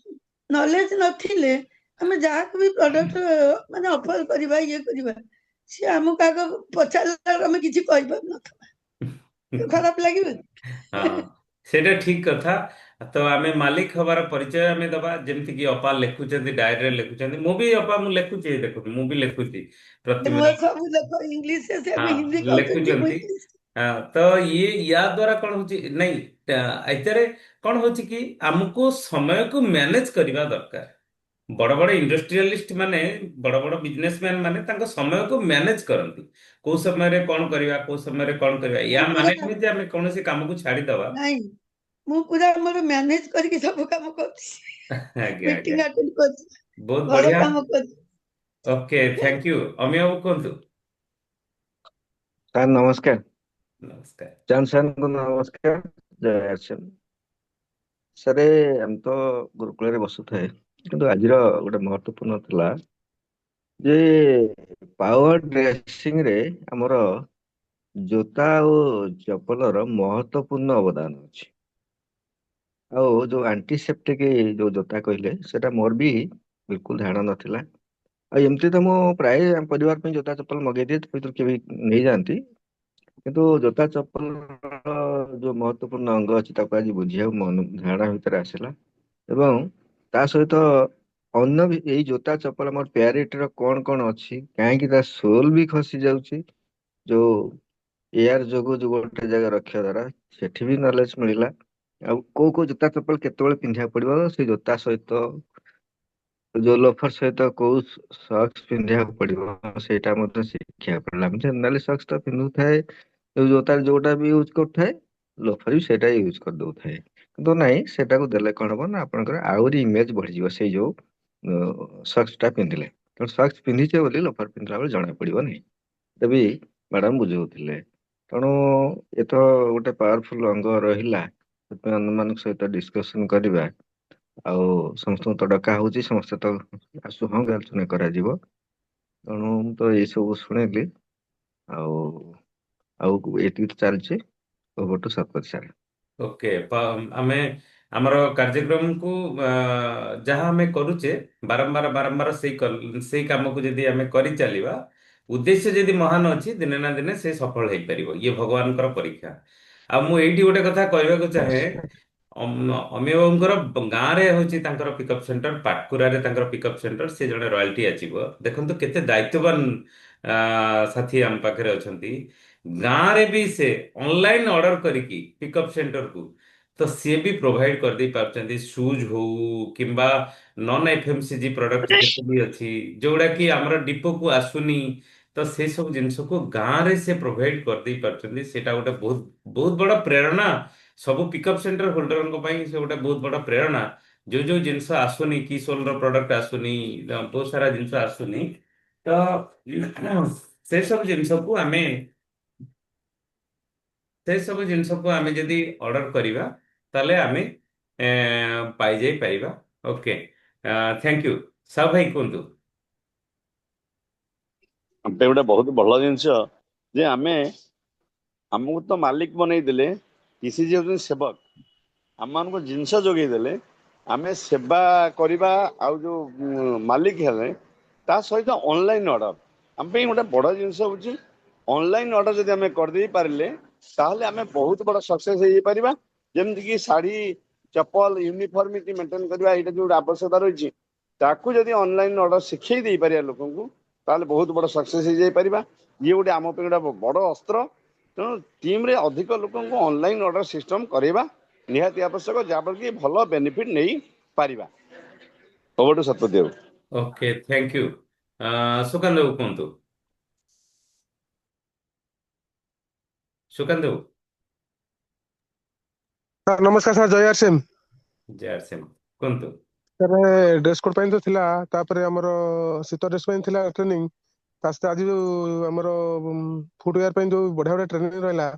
ନଲେଜ ନଥିଲେ ଆମେ ଯାହାକୁ ବି ପ୍ରଡକ୍ଟ ମାନେ ଅଫର କରିବା, ଇଏ କରିବା, ସିଏ ଆମକୁ ଆଗ ପଚାରିଲା ଆମେ କିଛି କହିପାରୁନଥିବା, ଖରାପ ଲାଗିବ। ହଁ, ସେଇଟା ଠିକ କଥା। ତ ଆମେ ମାଲିକ ହବାର ପରିଚୟ ଆମେ ଦବା, ଯେମିତି କି ଅପା ଲେଖୁଛନ୍ତି, ଡାଏରୀରେ ଲେଖୁଛନ୍ତି। ମୁଁ ବି ଅପା ମୁଁ ଲେଖୁଛି, ଦେଖୁଛି, ମୁଁ ବି ଲେଖୁଛି ମୁଁ ପ୍ରତିଦିନ। ସବୁ ଦେଖ ଇଂଲିଶ, ସେ ହଁ, ବି ହିନ୍ଦୀ କହୁଛନ୍ତି, ମୁଁ ଲେଖୁଛନ୍ତି। ଇଂଲିଶ। ତ ୟା ଦ୍ଵାରା କଣ ହଉଛି ନାଇଁ, ଏଥିରେ କଣ ହଉଛି କି ଆମକୁ ସମୟକୁ ମ୍ୟାନେଜ କରିବା ଦରକାର। ବଡ ବଡ ଇଣ୍ଡଷ୍ଟ୍ରିଆଲିଷ୍ଟ ମାନେ, ବଡ ବଡ ବିଜନେସମ୍ୟାନ ମାନେ ତାଙ୍କ ସମୟକୁ ମ୍ୟାନେଜ କରନ୍ତି। କୋଉ ସମୟରେ କଣ କରିବା, କୋଉ ସମୟରେ କଣ କରିବା। ୟା ମୁଁ ମାନେ ପୁରା ନୁହେଁ ଯେ ଆମେ କୌଣସି କାମକୁ ଛାଡିଦବା। ନାଇଁ, ମୁଁ ପୁରା ଆମର ମ୍ୟାନେଜ କରିକି ସବୁ କାମ କରୁଛି, ଆଜ୍ଞା, ଆଜ୍ଞା, ମିଟିଂ ଆଟେଣ୍ଡ କରୁଛି, ବହୁତ ଭଲ ବଢିଆ। କାମ କରୁଛି। Okay, thank you. ଅମିୟ ବାବୁ କୁହନ୍ତୁ। ସାର୍ ନମସ୍କାର। ନମସ୍କାର। ଚାନ୍ଦ ସାର୍ଙ୍କୁ ନମସ୍କାର। ଜୟ ଆସନ ସାର୍, ଆମେ ତ ଗୁରୁକୁଳରେ ବସୁଥାଏ, କିନ୍ତୁ ଆଜିର ଗୋଟେ ମହତ୍ୱପୂର୍ଣ୍ଣ ଥିଲା ଯେ ପାୱାର ଡ୍ରେସିଂ ରେ ଆମର ଜୋତା ଆଉ ଚପଲର ମହତ୍ୱପୂର୍ଣ୍ଣ ଅବଦାନ ଅଛି। ଆଉ ଯୋଉ ଆଣ୍ଟିସେପ୍ଟିକ ଯୋଉ ଜୋତା କହିଲେ, ସେଟା ମୋର ବି ବିଲକୁଲ ଧାରଣା ନଥିଲା। ଆଉ ଏମିତି ତ ମୁଁ ପ୍ରାୟ ଆମ ପରିବାର ପାଇଁ ଜୋତା ଚପଲ ମଗେଇଦିଏ, ଭିତରୁ କେବେ ନେଇଯାଆନ୍ତି। କିନ୍ତୁ ଜୋତା ଚପଲ ଯୋଉ ମହତ୍ୱପୂର୍ଣ୍ଣ ଅଙ୍ଗ ଅଛି, ତାକୁ ଆଜି ବୁଝିବାକୁ ଧାରଣା ଭିତରେ ଆସିଲା। ଏବଂ ତା ସହିତ ଅନ୍ୟ ବି ଏଇ ଜୋତା ଚପଲ ଆମର ପ୍ୟାରିଟ ର କଣ କଣ ଅଛି, କାହିଁକି ତା ସୋଲ ବି ଖସି ଯାଉଛି, ଯୋଉ ଏୟାର ଯୋଗୁ ଯୋଉ ଗୋଟେ ଜାଗା ରଖିବା ଦ୍ଵାରା, ସେଠି ବି ନଲେଜ ମିଳିଲା। ଆଉ କୋଉ କୋଉ ଜୋତା ଚପଲ କେତେବେଳେ ପିନ୍ଧିବାକୁ ପଡିବ, ସେଇ ଜୋତା ସହିତ ଯୋଉ ଲୋଫର ସହିତ କୋଉ ସକ୍ସ ପିନ୍ଧିବାକୁ ପଡିବ, ସେଇଟା ମଧ୍ୟ ଶିଖିବାକୁ ପଡିଲା। ଆମେ ଜେନେରାଲି ସକ୍ସ ତ ପିନ୍ଧୁଥାଏ, ଯୋଉ ଜୋତାରେ ଯୋଉଟା ବି ୟୁଜ କରୁଥାଏ, ଲୋଫର ବି ସେଇଟା ୟୁଜ କରିଦଉଥାଏ। କିନ୍ତୁ ନାଇଁ, ସେଟାକୁ ଦେଲେ କଣ ହବ ନା ଆପଣଙ୍କର ଆହୁରି ଇମେଜ ବଢିଯିବ ସେଇ ଯୋଉ ସକ୍ସ ଟା ପିନ୍ଧିଲେ। ତେଣୁ ସକ୍ସ ପିନ୍ଧିଛେ ବୋଲି ଲୋଫର ପିନ୍ଧିଲା ବେଳେ ଜଣା ପଡିବ ନାହିଁ। ବି ମ୍ୟାଡାମ ବୁଝଉଥିଲେ। ତେଣୁ ଏ ତ ଗୋଟେ ପାୱାରଫୁଲ ଅଙ୍ଗ ରହିଲା, ସେଥିପାଇଁ ଅନ୍ୟମାନଙ୍କ ସହିତ ଡିସ୍କସନ କରିବା। ଆଉ ସମସ୍ତଙ୍କୁ ତ ଡକା ହଉଛି, ସମସ୍ତେ ତ ଆସୁ, ହଁ ଆଲୋଚନା କରାଯିବ। ତେଣୁ ମୁଁ ତ ଏଇ ସବୁ ଶୁଣିଲି। ଆଉ ଏତିକି ତ ଚାଲିଛି। Over to Satapathy sir. Okay, ଆମେ ଆମର କାର୍ଯ୍ୟକ୍ରମକୁ ଯାହା ଆମେ କରୁଛେ ବାରମ୍ବାର ବାରମ୍ବାର ସେଇ କାମକୁ ଯଦି ଆମେ କରିଚାଲିବା, ଉଦ୍ଦେଶ୍ୟ ଯଦି ମହାନ ଅଛି, ଦିନେ ନା ଦିନେ ସେ ସଫଳ ହେଇପାରିବ। ଇଏ ଭଗବାନଙ୍କର ପରୀକ୍ଷା। ଆଉ ମୁଁ ଏଇଠି ଗୋଟେ କଥା କହିବାକୁ ଚାହେଁ, ଅମୀୟ ବାବୁଙ୍କର ଗାଁରେ ହଉଛି ତାଙ୍କର ପିକଅପ୍ ସେଣ୍ଟର, ପାଟକୁରାରେ ତାଙ୍କର ପିକଅପ୍ ସେଣ୍ଟର। ସେ ଜଣେ ରୟାଲ୍ଟି ଆଚିଭର। ଦେଖନ୍ତୁ କେତେ ଦାୟିତ୍ୱବାନ ସାଥୀ ଆମ ପାଖରେ ଅଛନ୍ତି। ଗାଁରେ ବି ସେ ଅନଲାଇନ ଅର୍ଡର କରିକି ପିକଅପ୍ ସେଣ୍ଟରକୁ ତ ସିଏ ବି ପ୍ରୋଭାଇଡ କରିଦେଇ ପାରୁଛନ୍ତି। ସୁଜ୍ ହଉ କିମ୍ବା ନନ୍ ଏଫଏମସିଜି ପ୍ରଡକ୍ଟ ଯେତେ ବି ଅଛି, ଯୋଉଗୁଡା କି ଆମର ଡିପୋକୁ ଆସୁନି, ତ ସେ ସବୁ ଜିନିଷକୁ ଗାଁରେ ସେ ପ୍ରୋଭାଇଡ କରିଦେଇ ପାରୁଛନ୍ତି। ସେଇଟା ଗୋଟେ ବହୁତ ବହୁତ ବଡ ପ୍ରେରଣା ସବୁ ପିକଅପ୍ ସେଣ୍ଟର ହୋଲ୍ଡରଙ୍କ ପାଇଁ। ସେ ଗୋଟେ ବହୁତ ବଡ ପ୍ରେରଣା। ଯୋଉ ଯୋଉ ଜିନିଷ ଆସୁନି, କି ସୋଲର ପ୍ରଡକ୍ଟ ଆସୁନି, ବହୁତ ସାରା ଜିନିଷ ଆସୁନି, ତ ସେ ସବୁ ଜିନିଷକୁ ଆମେ ସେ ସବୁ ଜିନିଷକୁ ଆମେ ଯଦି ଅର୍ଡର କରିବା, ତାହେଲେ ଆମେ ପାଇଯାଇ ପାରିବା। Okay, thank you. ସାହୁ ଭାଇ କୁହନ୍ତୁ। ଆମ ପାଇଁ ଗୋଟେ ବହୁତ ଭଲ ଜିନିଷ ଯେ ଆମକୁ ତ ମାଲିକ ବନେଇଦେଲେ, ପିସିଜି ହଉଛନ୍ତି ସେବକ। ଆମମାନଙ୍କୁ ଜିନିଷ ଯୋଗେଇ ଦେଲେ, ଆମେ ସେବା କରିବା। ଆଉ ଯୋଉ ମାଲିକ ହେଲେ, ତା ସହିତ ଅନଲାଇନ ଅର୍ଡର ଆମ ପାଇଁ ଗୋଟେ ବଡ ଜିନିଷ ହଉଛି। ଅନଲାଇନ ଅର୍ଡର ଯଦି ଆମେ କରିଦେଇ ପାରିଲେ, ତାହେଲେ ଆମେ ବହୁତ ବଡ ସକ୍ସେସ ହେଇପାରିବା। ଯେମିତିକି ଶାଢୀ, ଚପଲ, ୟୁନିଫର୍ମିଟି ମେଣ୍ଟେନ କରିବା, ଏଇଟା ଯୋଉ ଆବଶ୍ୟକତା ରହିଛି, ତାକୁ ଯଦି ଅନଲାଇନ ଅର୍ଡର ଶିଖେଇ ଦେଇପାରିବା ଲୋକଙ୍କୁ, ତାହେଲେ ବହୁତ ବଡ ସକ୍ସେସ ହେଇଯାଇପାରିବା। ଇଏ ଗୋଟେ ଆମ ପାଇଁ ଗୋଟେ ବଡ ଅସ୍ତ୍ର। ତେଣୁ ଟିମ୍ରେ ଅଧିକ ଲୋକଙ୍କୁ ଅନଲାଇନ ଅର୍ଡର ସିଷ୍ଟମ କରିବା ନିହାତି ଆବଶ୍ୟକ, ଯାହାଫଳରେ କି ଭଲ ବେନିଫିଟ ନେଇପାରିବା। ଓଭର ଟୁ ଶତପଥୀ ବାବୁ। Okay, thank you. ସୁକାନ୍ତ ବାବୁ କୁହନ୍ତୁ। ସୁକାନ୍ତ ବାବୁ। ସାର୍ ନମସ୍କାର ସାର୍, ଜୟ ଆର୍। ଜୟ ସିଂ, କୁହନ୍ତୁ। ସାର୍ ଡ୍ରେସ୍ କୋଡ୍ ପାଇଁ ତ ଥିଲା, ତାପରେ ଆମର ଶୀତ ଡ୍ରେସ୍ ପାଇଁ ଥିଲା ଟ୍ରେନିଂ, ତା ସହିତ ଆଜି ଯୋଉ ଆମର ଫୁଟୱେୟାର ପାଇଁ ଯୋଉ ବଢିଆ ବଢିଆ ଟ୍ରେନିଂ ରହିଲା,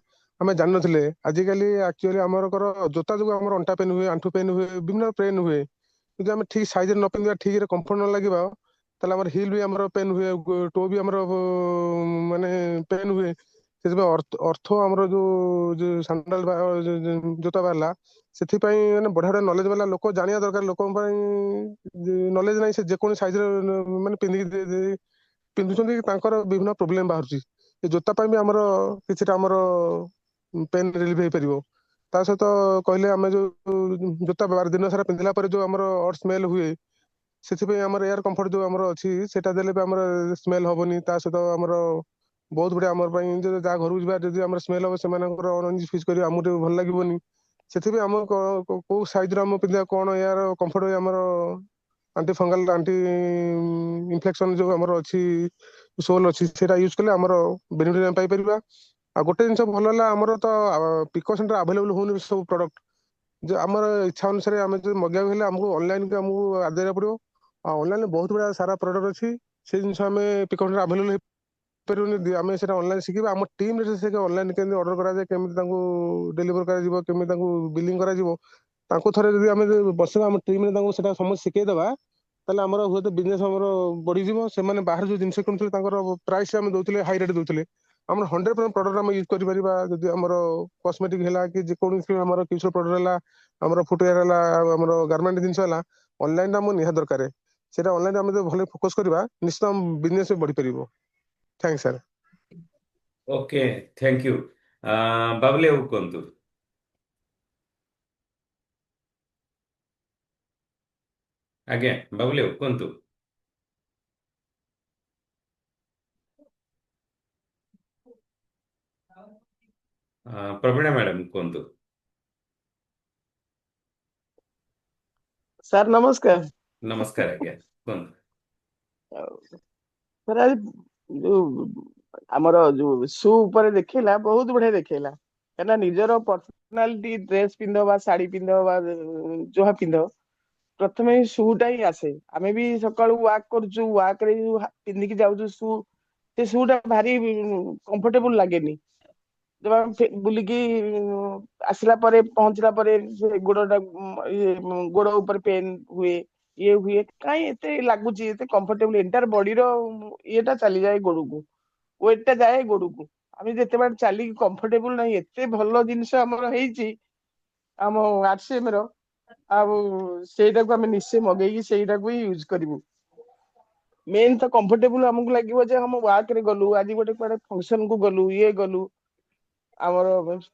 ଆମେ ଜାଣିନଥିଲେ। ଆଜିକାଲି ଆକ୍ଚୁଆଲି ଆମର ଜୋତା ଯୋଗୁଁ ଆମର ଅଣ୍ଟା ପେନ୍ ହୁଏ, ଆଣ୍ଠୁ ପେନ୍ ହୁଏ, ବିଭିନ୍ନ ପେନ୍ ହୁଏ। ଯଦି ଆମେ ଠିକ୍ ସାଇଜରେ ନ ପିନ୍ଧିବା, ଠିକ୍ ରେ କମ୍ଫର୍ଟ ନ ଲାଗିବା, ତାହେଲେ ଆମର ହିଲ୍ ବି ଆମର ପେନ୍ ହୁଏ, ଟୋ ବି ଆମର ମାନେ ପେନ୍ ହୁଏ। ସେଥିପାଇଁ ଅର୍ଥ ଆମର ଯୋଉ ସାଣ୍ଡାଲ ଜୋତା ବାହାରିଲା, ସେଥିପାଇଁ ମାନେ ବଢିଆ ବଢିଆ ନଲେଜ ବାଲା ଲୋକ ଜାଣିବା ଦରକାର। ଲୋକଙ୍କ ପାଇଁ ନଲେଜ ନାହିଁ, ସେ ଯେକୌଣସି ସାଇଜରେ ମାନେ ପିନ୍ଧୁଛନ୍ତି, ତାଙ୍କର ବିଭିନ୍ନ ପ୍ରୋବ୍ଲେମ ବାହାରୁଛି। ଏ ଜୋତା ପାଇଁ ବି ଆମର କିଛିଟା ଆମର ପେନ୍ ରିଲିଫ ହେଇପାରିବ। ତା ସହିତ କହିଲେ, ଆମେ ଯୋଉ ଜୋତା ଦିନ ସାରା ପିନ୍ଧିଲା ପରେ ଯୋଉ ଆମର ସ୍ମେଲ ହୁଏ, ସେଥିପାଇଁ ଆମର ଏୟାର କମ୍ଫର୍ଟ ଯୋଉ ଆମର ଅଛି, ସେଟା ଦେଲେ ବି ଆମର ସ୍ମେଲ ହବନି। ତା ସହିତ ଆମର ବହୁତ ଗୁଡେ ଆମର ପାଇଁ ଯାହା ଘରକୁ ଯିବା, ଯଦି ଆମର ସ୍ମେଲ ହବ, ସେମାନଙ୍କର ଅଣନିଜ ଫିଲ୍ କରିବେ, ଆମକୁ ଟିକେ ଭଲ ଲାଗିବନି। ସେଥିପାଇଁ ଆମ କୋଉ ସାଇଜର ଆମ ପିନ୍ଧିବା, କଣ ଏହାର କମ୍ଫର୍ଟ ଆମର ଆଣ୍ଟି ଫଙ୍ଗାଲ, ଆଣ୍ଟି ଇନଫେକ୍ସନ ଯୋଉ ଆମର ଅଛି, ସୋଲ ଅଛି, ସେଇଟା ୟୁଜ କଲେ ଆମର ବେନିଫିଟ ଆମେ ପାଇପାରିବା। ଆଉ ଗୋଟେ ଜିନିଷ ଭଲ ହେଲା, ଆମର ତ ପିକଅପ୍ ସେଣ୍ଟର ଆଭେଲେବୁଲ ହଉନି ସବୁ ପ୍ରଡକ୍ଟ। ଯେ ଆମର ଇଚ୍ଛା ଅନୁସାରେ ଆମେ ଯଦି ମଗେଇବାକୁ ହେଲେ, ଆମକୁ ଅନଲାଇନ ଆମକୁ ଆଦେଇବାକୁ ପଡିବ। ଆଉ ଅନଲାଇନରେ ବହୁତ ଗୁଡା ସାରା ପ୍ରଡକ୍ଟ ଅଛି, ସେ ଜିନିଷ ଆମେ ପିକଅପ୍ ସେଣ୍ଟର ଆଭେଲେବୁଲ ହେଇପାରିବନି। ଆମେ ସେଟା ଅନଲାଇନ ଶିଖିବା, ଆମ ଟିମରେ ସେ ଅନଲାଇନ କେମିତି ଅର୍ଡର କରାଯାଏ, କେମିତି ତାଙ୍କୁ ଡେଲିଭର କରାଯିବ, କେମିତି ତାଙ୍କୁ ବିଲିଂ କରାଯିବ, ତାଙ୍କୁ ଥରେ ଯଦି ଆମେ ବସିବା ଆମ ଟିମରେ, ତାଙ୍କୁ ସେଟା ସମସ୍ତେ ଶିଖେଇଦବା, ତାହେଲେ ଆମର ହୁଏତ ବିଜନେସ ଆମର ବଢିଯିବ। ସେମାନେ ବାହାରେ ଯୋଉ ଜିନିଷ କିଣୁଥିଲେ, ତାଙ୍କର ପ୍ରାଇସ୍ ଆମେ ଦଉଥିଲେ, ହାଇ ରେଟ୍ ଦଉଥିଲେ। ଆମର 100% ପ୍ରଡକ୍ଟ ଆମେ ୟୁଜ କରିପାରିବା। ଯଦି ଆମର କସ୍ମେଟିକ ହେଲା, କି ଯେକୌଣସି ଆମର କିଛିର ପ୍ରଡକ୍ଟ ହେଲା, ଆମର ଫୁଟୱେୟାର ହେଲା, ଆମର ଗାର୍ମେଣ୍ଟ ଜିନିଷ ହେଲା, ଅନଲାଇନ ଆମର ନିହାତି ଦରକାର। ସେଇଟା ଅନଲାଇନ ଆମେ ଯଦି ଭଲ ଫୋକସ କରିବା, ନିଶ୍ଚିତ ଆମ ବିଜନେସ ବଢିପାରିବ। Thank sir. Okay, thank you. Babuli ବାବୁ କୁହନ୍ତୁ। ଆଜ୍ଞା, ବାବୁଲି ବାବୁ କୁହନ୍ତୁ। ପ୍ରବୀଣା ମ୍ୟାଡାମ କୁହନ୍ତୁ। ସାର୍ ନମସ୍କାର। ନମସ୍କାର, ଆଜ୍ଞା କୁହନ୍ତୁ। ସାର୍ ଆଜି ଯୋଉ ଆମର ଯୋଉ ସୁ ଉପରେ ଦେଖେଇଲା, ବହୁତ ବଢିଆ ଦେଖେଇଲା। କାହିଁକିନା ନିଜର ପର୍ସନାଲିଟି, ଡ୍ରେସ ପିନ୍ଧ ବା ଶାଢୀ ପିନ୍ଧ ବା ଯାହା ପିନ୍ଧ, ପ୍ରଥମେ ସୁ ଟା ହିଁ ଆସେ। ଆମେ ବି ସକାଳୁ ୱାକ୍ କରୁଛୁ, ୱାକ୍ ରେ ପିନ୍ଧିକି ଯାଉଛୁ ସୁ, ସେ ସୁଟା ଭାରି କମ୍ଫର୍ଟେବୁଲ ଲାଗେନି। ଯେବେ ଆମେ ବୁଲିକି ଆସିଲା ପରେ ପହଞ୍ଚିଲା ପରେ ସେ ଗୋଡଟା ଗୋଡ ଉପରେ ପେନ୍ ହୁଏ, ଇଏ ହୁଏ, କାହିଁ ଏତେ ଲାଗୁଛି ଏତେ କମ୍ଫର୍ଟେବୁଲ, ଏଣ୍ଟାର ବଡିର ଇଏଟା ଚାଲିଯାଏ ଗୋଡକୁ, ୱେଟ ଟା ଯାଏ ଗୋଡକୁ। ଆମେ ଯେତେବେଳେ ଚାଲିକି କମ୍ଫର୍ଟେବୁଲ ନାହିଁ, ଏତେ ଭଲ ଜିନିଷ ଆମର ହେଇଛି ଆମ ଆରସିଏମ ର, ଆଉ ସେଇଟାକୁ ଆମେ ନିଶ୍ଚୟ ମଗେଇକି ସେଇଟାକୁ ହିଁ ୟୁଜ କରିବୁ। ମେନ୍ ତ କମ୍ଫର୍ଟେବୁଲ ଆମକୁ ଲାଗିବ ଯେ ଆମ ୱାର୍କ ରେ ଗଲୁ, ଆଜି ଗୋଟେ କୁଆଡେ ଫଙ୍କସନ କୁ ଗଲୁ, ଇଏ ଗଲୁ, ଆମର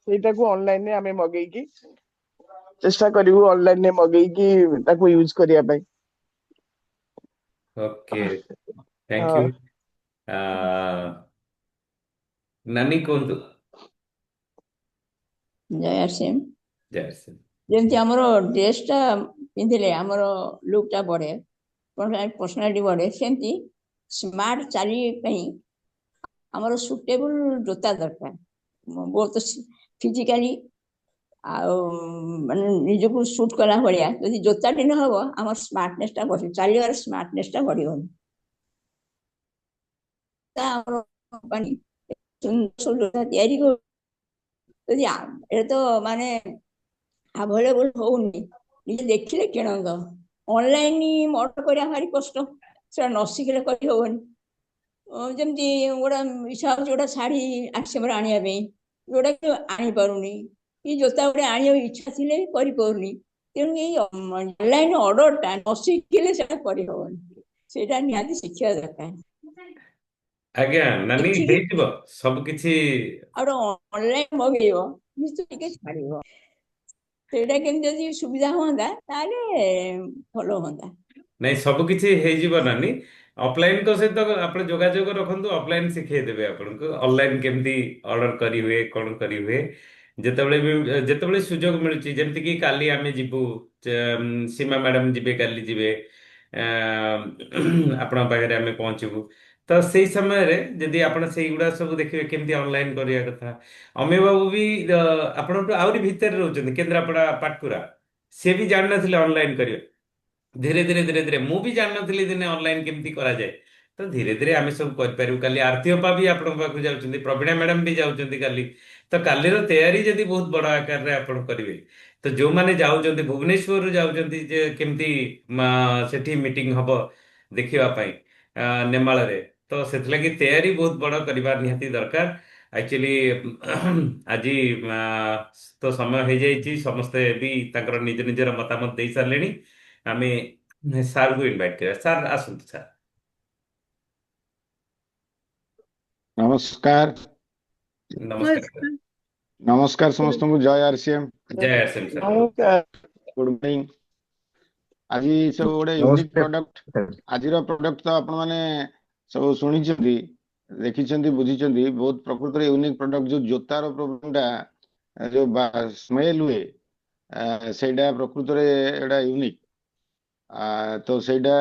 ସେଇଟାକୁ ଅନଲାଇନରେ ଆମେ ମଗେଇକି ଚେଷ୍ଟା କରିବୁ ଅନଲାଇନରେ ମଗେଇକି ତାକୁ ୟୁଜ କରିବା ପାଇଁ। ଓକେ, ଥ୍ୟାଙ୍କ ହଁ। ୟୁ। ନାନୀ କୁହନ୍ତୁ। ଜୟ ସିଂ। ଜୟ ଶ୍ରୀ। ଯେମିତି ଆମର ଡ୍ରେସଟା ପିନ୍ଧିଲେ ଆମର ଲୁକଟା ବଢେ, ପର୍ସନାଲିଟି ବଢେ, ସେମିତି ସ୍ମାର୍ଟ ଚାଲିବା ପାଇଁ ଆମର ସୁଟେବୁଲ ଜୋତା ଦରକାର, ବହୁତ ଫିଜିକାଲି ଆଉ ମାନେ ନିଜକୁ ସୁଟ୍ କଲା ଭଳିଆ। ଯଦି ଜୋତାଟି ନ ହବ ଆମର ସ୍ମାର୍ଟନେସଟା ବଢିବ, ଚାଲିବାର ସ୍ମାର୍ଟନେସଟା ବଢିବନି। ଆମର କମ୍ପାନୀ ଜୋତା ତିଆରି କରୁ, ଯଦି ଏଟା ତ ମାନେ ଆଭେଲେବୁଲ ହଉନି, ନିଜେ ଦେଖିଲେ କିଣନ୍ତ। ଅନଲାଇନ ଅର୍ଡର କରିବା ଭାରି କଷ୍ଟ, ସେଟା ନ ଶିଖିଲେ କରି ହବନି। ଯେମିତି ଗୋଟେ ଇଚ୍ଛା ହଉଛି ଗୋଟେ ଶାଢୀ ଆରସିଏମରେ ଆଣିବା ପାଇଁ, ଯୋଉଟା କି ଆଣିପାରୁନି, କି ଜୋତା ଗୋଟେ ଆଣିବାକୁ ଇଚ୍ଛା ଥିଲେ କରିପାରୁନି। ତେଣୁ ଏଇ ଅନଲାଇନ ଅର୍ଡରଟା ନ ଶିଖିଲେ ସେଟା କରିହବନି, ସେଇଟା ନିହାତି ଶିଖିବା ଦରକାର। ଆଜ୍ଞା ନାନୀ, ଦେଖିକି ହେଇଯିବ ସବୁ କିଛି। ଆଉ ଅନଲାଇନ ମଗେଇବ, ନିଶ୍ଚୟ ଟିକେ ଛାଡିବ। ସେଇଟା କେମିତି ଯଦି ସୁବିଧା ହୁଅନ୍ତା ତାହେଲେ ଭଲ ହୁଅନ୍ତା। ନାଇଁ, ସବୁ କିଛି ହେଇଯିବ ନାନୀ। ଅଫଲାଇନଙ୍କ ସହିତ ଆପଣ ଯୋଗାଯୋଗ ରଖନ୍ତୁ, ଅଫଲାଇନ ଶିଖେଇ ଦେବେ ଆପଣଙ୍କୁ ଅନଲାଇନ କେମିତି ଅର୍ଡର କରିହୁଏ, କଣ କରିହୁଏ। ଯେତେବେଳେ ସୁଯୋଗ ମିଳୁଛି, ଯେମିତିକି କାଲି ଆମେ ଯିବୁ, ସୀମା ମ୍ୟାଡାମ ଯିବେ, କାଲି ଯିବେ, ଆପଣଙ୍କ ପାଖରେ ଆମେ ପହଞ୍ଚିବୁ। ତ ସେଇ ସମୟରେ ଯଦି ଆପଣ ସେଇଗୁଡା ସବୁ ଦେଖିବେ କେମିତି ଅନଲାଇନ କରିବା କଥା। ଅମୟ ବାବୁ ବି ଆପଣଙ୍କଠୁ ଆହୁରି ଭିତରେ ରହୁଛନ୍ତି, କେନ୍ଦ୍ରାପଡା ପାଟକୁରା। ସିଏ ବି ଜାଣିନଥିଲେ ଅନଲାଇନ କରିବା। ଧୀରେ ଧୀରେ ଧୀରେ ଧୀରେ ମୁଁ ବି ଜାଣିନଥିଲି ଦିନେ ଅନଲାଇନ କେମିତି କରାଯାଏ। ତ ଧୀରେ ଧୀରେ ଆମେ ସବୁ କରିପାରିବୁ। କାଲି ଆରତି ଅପା ବି ଆପଣଙ୍କ ପାଖକୁ ଯାଉଛନ୍ତି, ପ୍ରବୀଣା ମ୍ୟାଡାମ ବି ଯାଉଛନ୍ତି କାଲି। ତ କାଲିର ତୟାରୀ ଯଦି ବହୁତ ବଡ ଆକାରରେ ଆପଣ କରିବେ, ତ ଯୋଉମାନେ ଯାଉଛନ୍ତି ଭୁବନେଶ୍ୱରରୁ ଯାଉଛନ୍ତି ଯେ କେମିତି ସେଠି ମିଟିଂ ହବ ଦେଖିବା ପାଇଁ ନେମାଳରେ, ତ ସେଥିଲାଗି ତୟାରୀ ବହୁତ ବଡ କରିବା ନିହାତି ଦରକାର। ଆକ୍ଚୁଆଲି ଆଜି ତ ସମୟ ହେଇଯାଇଛି, ସମସ୍ତେ ବି ତାଙ୍କର ନିଜ ନିଜର ମତାମତ ଦେଇ ସାରିଲେଣି। ଆମେ ସାର୍ଙ୍କୁ ଇନଭାଇଟ୍ କରିବା। ସାର୍ ଆସନ୍ତୁ ସାର୍। ନମସ୍କାର। ନମସ୍କାର ସାର୍। ନମସ୍କାର ସମସ୍ତଙ୍କୁ, ଜୟ ଆରସିଏମ। ଜୟ ଆସେମ ସାର୍। ନମସ୍କାର। Good morning. ଆଜି ସବୁ ଗୋଟେ ୟୁନିକ୍ ନମସ୍କାର। ପ୍ରଡକ୍ଟ, ଆଜିର ପ୍ରଡକ୍ଟ ତ ଆପଣମାନେ ସବୁ ଶୁଣିଛନ୍ତି, ଦେଖିଛନ୍ତି, ବୁଝିଛନ୍ତି। ବହୁତ ପ୍ରକୃତରେ ୟୁନିକ୍ ପ୍ରଡକ୍ଟ। ଯୋଉ ଜୋତାର ପ୍ରୋବ୍ଲେମଟା, ଯୋଉ ସ୍ମେଲ ହୁଏ, ସେଇଟା ପ୍ରକୃତରେ ଏଇଟା ୟୁନିକ୍। ତ ସେଇଟା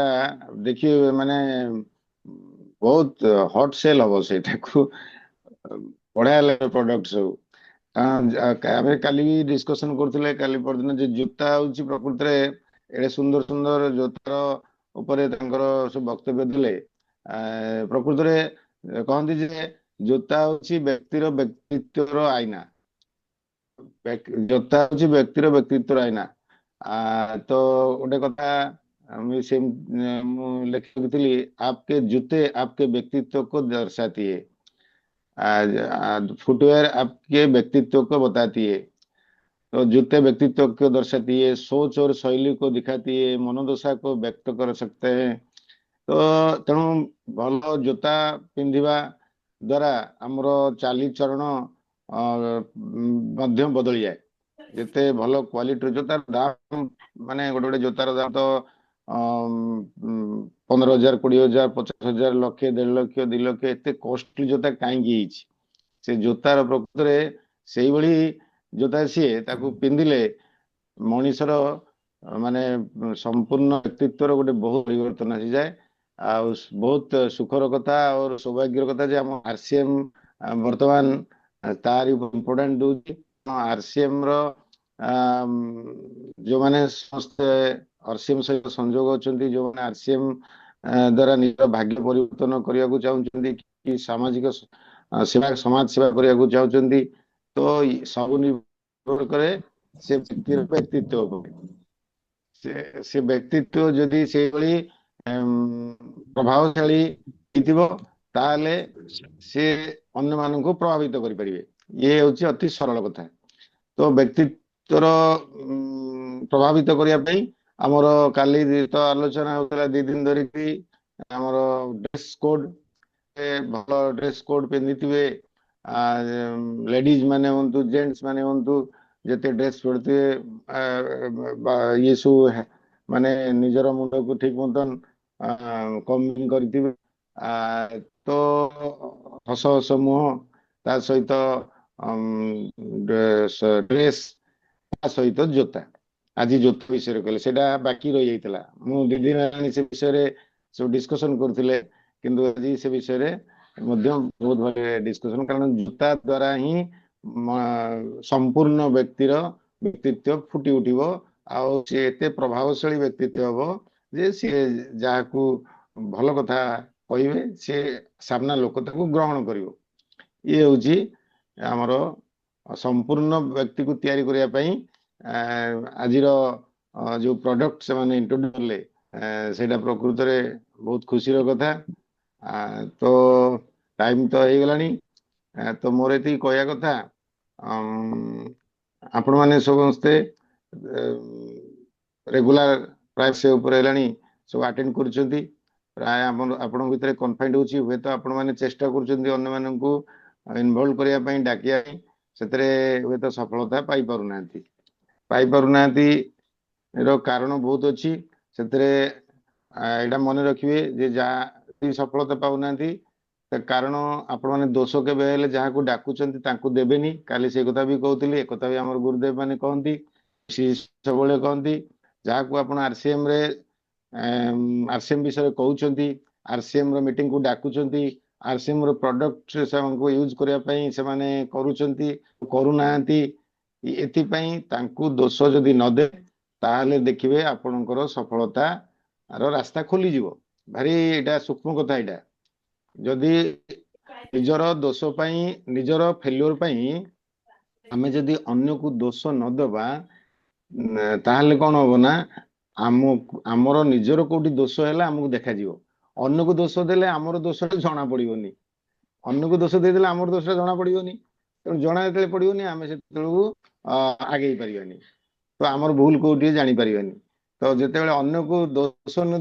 ଦେଖିବେ, ମାନେ ବହୁତ ହଟ୍ ସେଲ୍ ହବ ସେଇଟାକୁ। ବଢିଆ ଲାଗେ ପ୍ରଡକ୍ଟ ସବୁ। ଆମେ କାଲି ବି ଡିସ୍କସନ କରୁଥିଲେ, କାଲି ପରଦିନ, ଯେ ଜୋତା ହଉଛି ପ୍ରକୃତରେ ଏଡେ ସୁନ୍ଦର ସୁନ୍ଦର ଜୋତାର ଉପରେ ତାଙ୍କର ସବୁ ବକ୍ତବ୍ୟ ଦେଲେ। ପ୍ରକୃତରେ କହନ୍ତି ଯେ ଜୋତା ହଉଛି ବ୍ୟକ୍ତିର ବ୍ୟକ୍ତିତ୍ୱର ଆଇନା। ଜୋତା ହଉଛି ବ୍ୟକ୍ତିର ବ୍ୟକ୍ତିତ୍ୱର ଆଇନା। ତ ଗୋଟେ କଥା ମୁଁ ଲେଖିଥିଲି, आपके जूते आपके व्यक्तित्व को दर्शाती है, फुटवेयर आपके व्यक्तित्व को बताती है। तो जूते व्यक्तित्व को दर्शाती है, सोच और शैली को दिखाती है, मनोदशा को व्यक्त कर सकते हैं। तो तेणु भल जूता पिंधिबा द्वारा आमर चालीचरण मध्य बदली जाए। जिते भल क्वालिटी जूतार दाम, माने गोटे गोटे जूतार दाम तो 15,000, 20,000, 50,000, लक्षे, 1.5 लक्ष, 2 लक्ष, एत कॉस्टली जूता कहीं से जूतार प्रकृତରେ ସେଇଭଳି ଜୋତା ସିଏ ତାକୁ ପିନ୍ଧିଲେ ମଣିଷର ମାନେ ସମ୍ପୂର୍ଣ୍ଣ ବ୍ୟକ୍ତିତ୍ୱର ଗୋଟେ ବହୁତ ପରିବର୍ତ୍ତନ ଆସିଯାଏ। ଆଉ ବହୁତ ସୁଖର କଥା और ସୌଭାଗ୍ୟର କଥା ଯେ ଆମ ଆରସିଏମ ବର୍ତ୍ତମାନ ତାର ଇମ୍ପୋର୍ଟାଣ୍ଟ ଦଉଛି। ଆରସିଏମ ର ଯୋଉମାନେ ସମସ୍ତେ ଆରସିଏମ ସହିତ ସଂଯୋଗ ଅଛନ୍ତି, ଯୋଉମାନେ ଆରସିଏମ ଦ୍ୱାରା ନିଜର ଭାଗ୍ୟ ପରିବର୍ତ୍ତନ କରିବାକୁ ଚାହୁଁଛନ୍ତି କି ସାମାଜିକ ସେବା ସମାଜ ସେବା କରିବାକୁ ଚାହୁଁଛନ୍ତି, ତ ସବୁ ନିର୍ଭର କରେ ସେ ବ୍ୟକ୍ତିର ବ୍ୟକ୍ତିତ୍ୱ ଉପରେ। ସେ ବ୍ୟକ୍ତିତ୍ୱ ଯଦି ସେଇଭଳି ପ୍ରଭାବଶାଳୀ ହେଇଥିବ ତାହେଲେ ସେ ଅନ୍ୟମାନଙ୍କୁ ପ୍ରଭାବିତ କରିପାରିବେ। ଇଏ ହେଉଛି ଅତି ସରଳ କଥା। ତ ବ୍ୟକ୍ତିତ୍ୱର ପ୍ରଭାବିତ କରିବା ପାଇଁ ଆମର କାଲି ତ ଆଲୋଚନା ହଉଥିଲା 2 ଦିନ ଧରିକି ଆମର ଡ୍ରେସ୍ କୋଡ୍, ଭଲ ଡ୍ରେସ୍ କୋଡ୍ ପିନ୍ଧିଥିବେ, ଲେଡିଜ ମାନେ ହୁଅନ୍ତୁ ଜେଣ୍ଟସ ମାନେ ହୁଅନ୍ତୁ, ଯେତେ ଡ୍ରେସ୍ ପଡିଥିବେ ଇଏ ସବୁ ମାନେ ନିଜର ମୁଣ୍ଡକୁ ଠିକ ମତନ କମିଂ କରିଥିବେ, ତ ହସ ହସ ମୁହଁ, ତା ସହିତ ଡ୍ରେସ୍, ତା ସହିତ ଜୋତା। ଆଜି ଜୋତା ବିଷୟରେ କହିଲେ ସେଇଟା ବାକି ରହିଯାଇଥିଲା। ମୁଁ 2 ଦିନ ହେଲାଣି ସେ ବିଷୟରେ ସବୁ ଡିସ୍କସନ କରୁଥିଲେ, କିନ୍ତୁ ଆଜି ସେ ବିଷୟରେ ମଧ୍ୟ ବହୁତ ଭଲ ଡିସ୍କସନ, କାରଣ ଜୋତା ଦ୍ୱାରା ହିଁ ସମ୍ପୂର୍ଣ୍ଣ ବ୍ୟକ୍ତିର ବ୍ୟକ୍ତିତ୍ୱ ଫୁଟି ଉଠିବ, ଆଉ ସେ ଏତେ ପ୍ରଭାବଶାଳୀ ବ୍ୟକ୍ତିତ୍ୱ ହବ ଯେ ସିଏ ଯାହାକୁ ଭଲ କଥା କହିବେ ସେ ସାମ୍ନା ଲୋକ ତାକୁ ଗ୍ରହଣ କରିବ। ଇଏ ହେଉଛି ଆମର ସମ୍ପୂର୍ଣ୍ଣ ବ୍ୟକ୍ତିକୁ ତିଆରି କରିବା ପାଇଁ ଆଜିର ଯୋଉ ପ୍ରଡକ୍ଟ ସେମାନେ ଇଣ୍ଟ୍ରୋଡ୍ୟୁସ କଲେ ସେଇଟା ପ୍ରକୃତରେ ବହୁତ ଖୁସିର କଥା। ତ ଟାଇମ ତ ହେଇଗଲାଣି, ତ ମୋର ଏତିକି କହିବା କଥା, ଆପଣମାନେ ସମସ୍ତେ ରେଗୁଲାର ପ୍ରାୟ ସେ ଉପରେ ହେଲାଣି ସବୁ ଆଟେଣ୍ଡ କରୁଛନ୍ତି, ପ୍ରାୟ ଆପଣଙ୍କ ଭିତରେ କନଫାଇଣ୍ଡ ହେଉଛି, ହୁଏତ ଆପଣମାନେ ଚେଷ୍ଟା କରୁଛନ୍ତି ଅନ୍ୟମାନଙ୍କୁ ଇନଭଲ୍ଭ କରିବା ପାଇଁ, ଡାକିବା ପାଇଁ, ସେଥିରେ ହୁଏତ ସଫଳତା ପାଇପାରୁନାହାନ୍ତି ର କାରଣ ବହୁତ ଅଛି। ସେଥିରେ ଏଇଟା ମନେ ରଖିବେ ଯେ ଯାହା ସଫଳତା ପାଉନାହାନ୍ତି କାରଣ ଆପଣମାନେ ଦୋଷ କେବେ ହେଲେ ଯାହାକୁ ଡାକୁଛନ୍ତି ତାଙ୍କୁ ଦେବେନି। କାଲି ସେ କଥା ବି କହୁଥିଲି, ଏକଥା ବି ଆମର ଗୁରୁଦେବ ମାନେ କହନ୍ତି, ସବୁବେଳେ କହନ୍ତି, ଯାହାକୁ ଆପଣ ଆରସିଏମ ବିଷୟରେ କହୁଛନ୍ତି, ଆରସିଏମ ର ମିଟିଂ କୁ ଡାକୁଛନ୍ତି, ଆରସିଏମ ର ପ୍ରଡକ୍ଟ ସେମାନଙ୍କୁ ୟୁଜ କରିବା ପାଇଁ ସେମାନେ କରୁନାହାନ୍ତି, ଏଥିପାଇଁ ତାଙ୍କୁ ଦୋଷ ଯଦି ନଦେବେ ତାହେଲେ ଦେଖିବେ ଆପଣଙ୍କର ସଫଳତାର ରାସ୍ତା ଖୋଲିଯିବ। ଭାରି ଏଇଟା ସୂକ୍ଷ୍ମ କଥା। ଏଇଟା ଯଦି ନିଜର ଦୋଷ ପାଇଁ, ନିଜର ଫେଲ୍ୟୁର ପାଇଁ ଆମେ ଯଦି ଅନ୍ୟକୁ ଦୋଷ ନଦେବା ତାହେଲେ କଣ ହବ ନା ଆମର ନିଜର କୋଉଠି ଦୋଷ ହେଲା ଆମକୁ ଦେଖାଯିବ। ଅନ୍ୟକୁ ଦୋଷ ଦେଲେ ଆମର ଦୋଷଟା ଜଣା ପଡିବନି, ଅନ୍ୟକୁ ଦୋଷ ଦେଇଦେଲେ ଆମର ଦୋଷଟା ଜଣା ପଡିବନି। ତେଣୁ ଜଣା ଯେତେବେଳେ ପଡିବନି ଆମେ ସେତେବେଳକୁ ଆଗେଇ ପାରିବାନି, ତ ଆମର ଭୁଲ କୋଉଠି ଜାଣିପାରିବାନି। ତ ଯେତେବେଳେ ଅନ୍ୟକୁ ଦୋଷ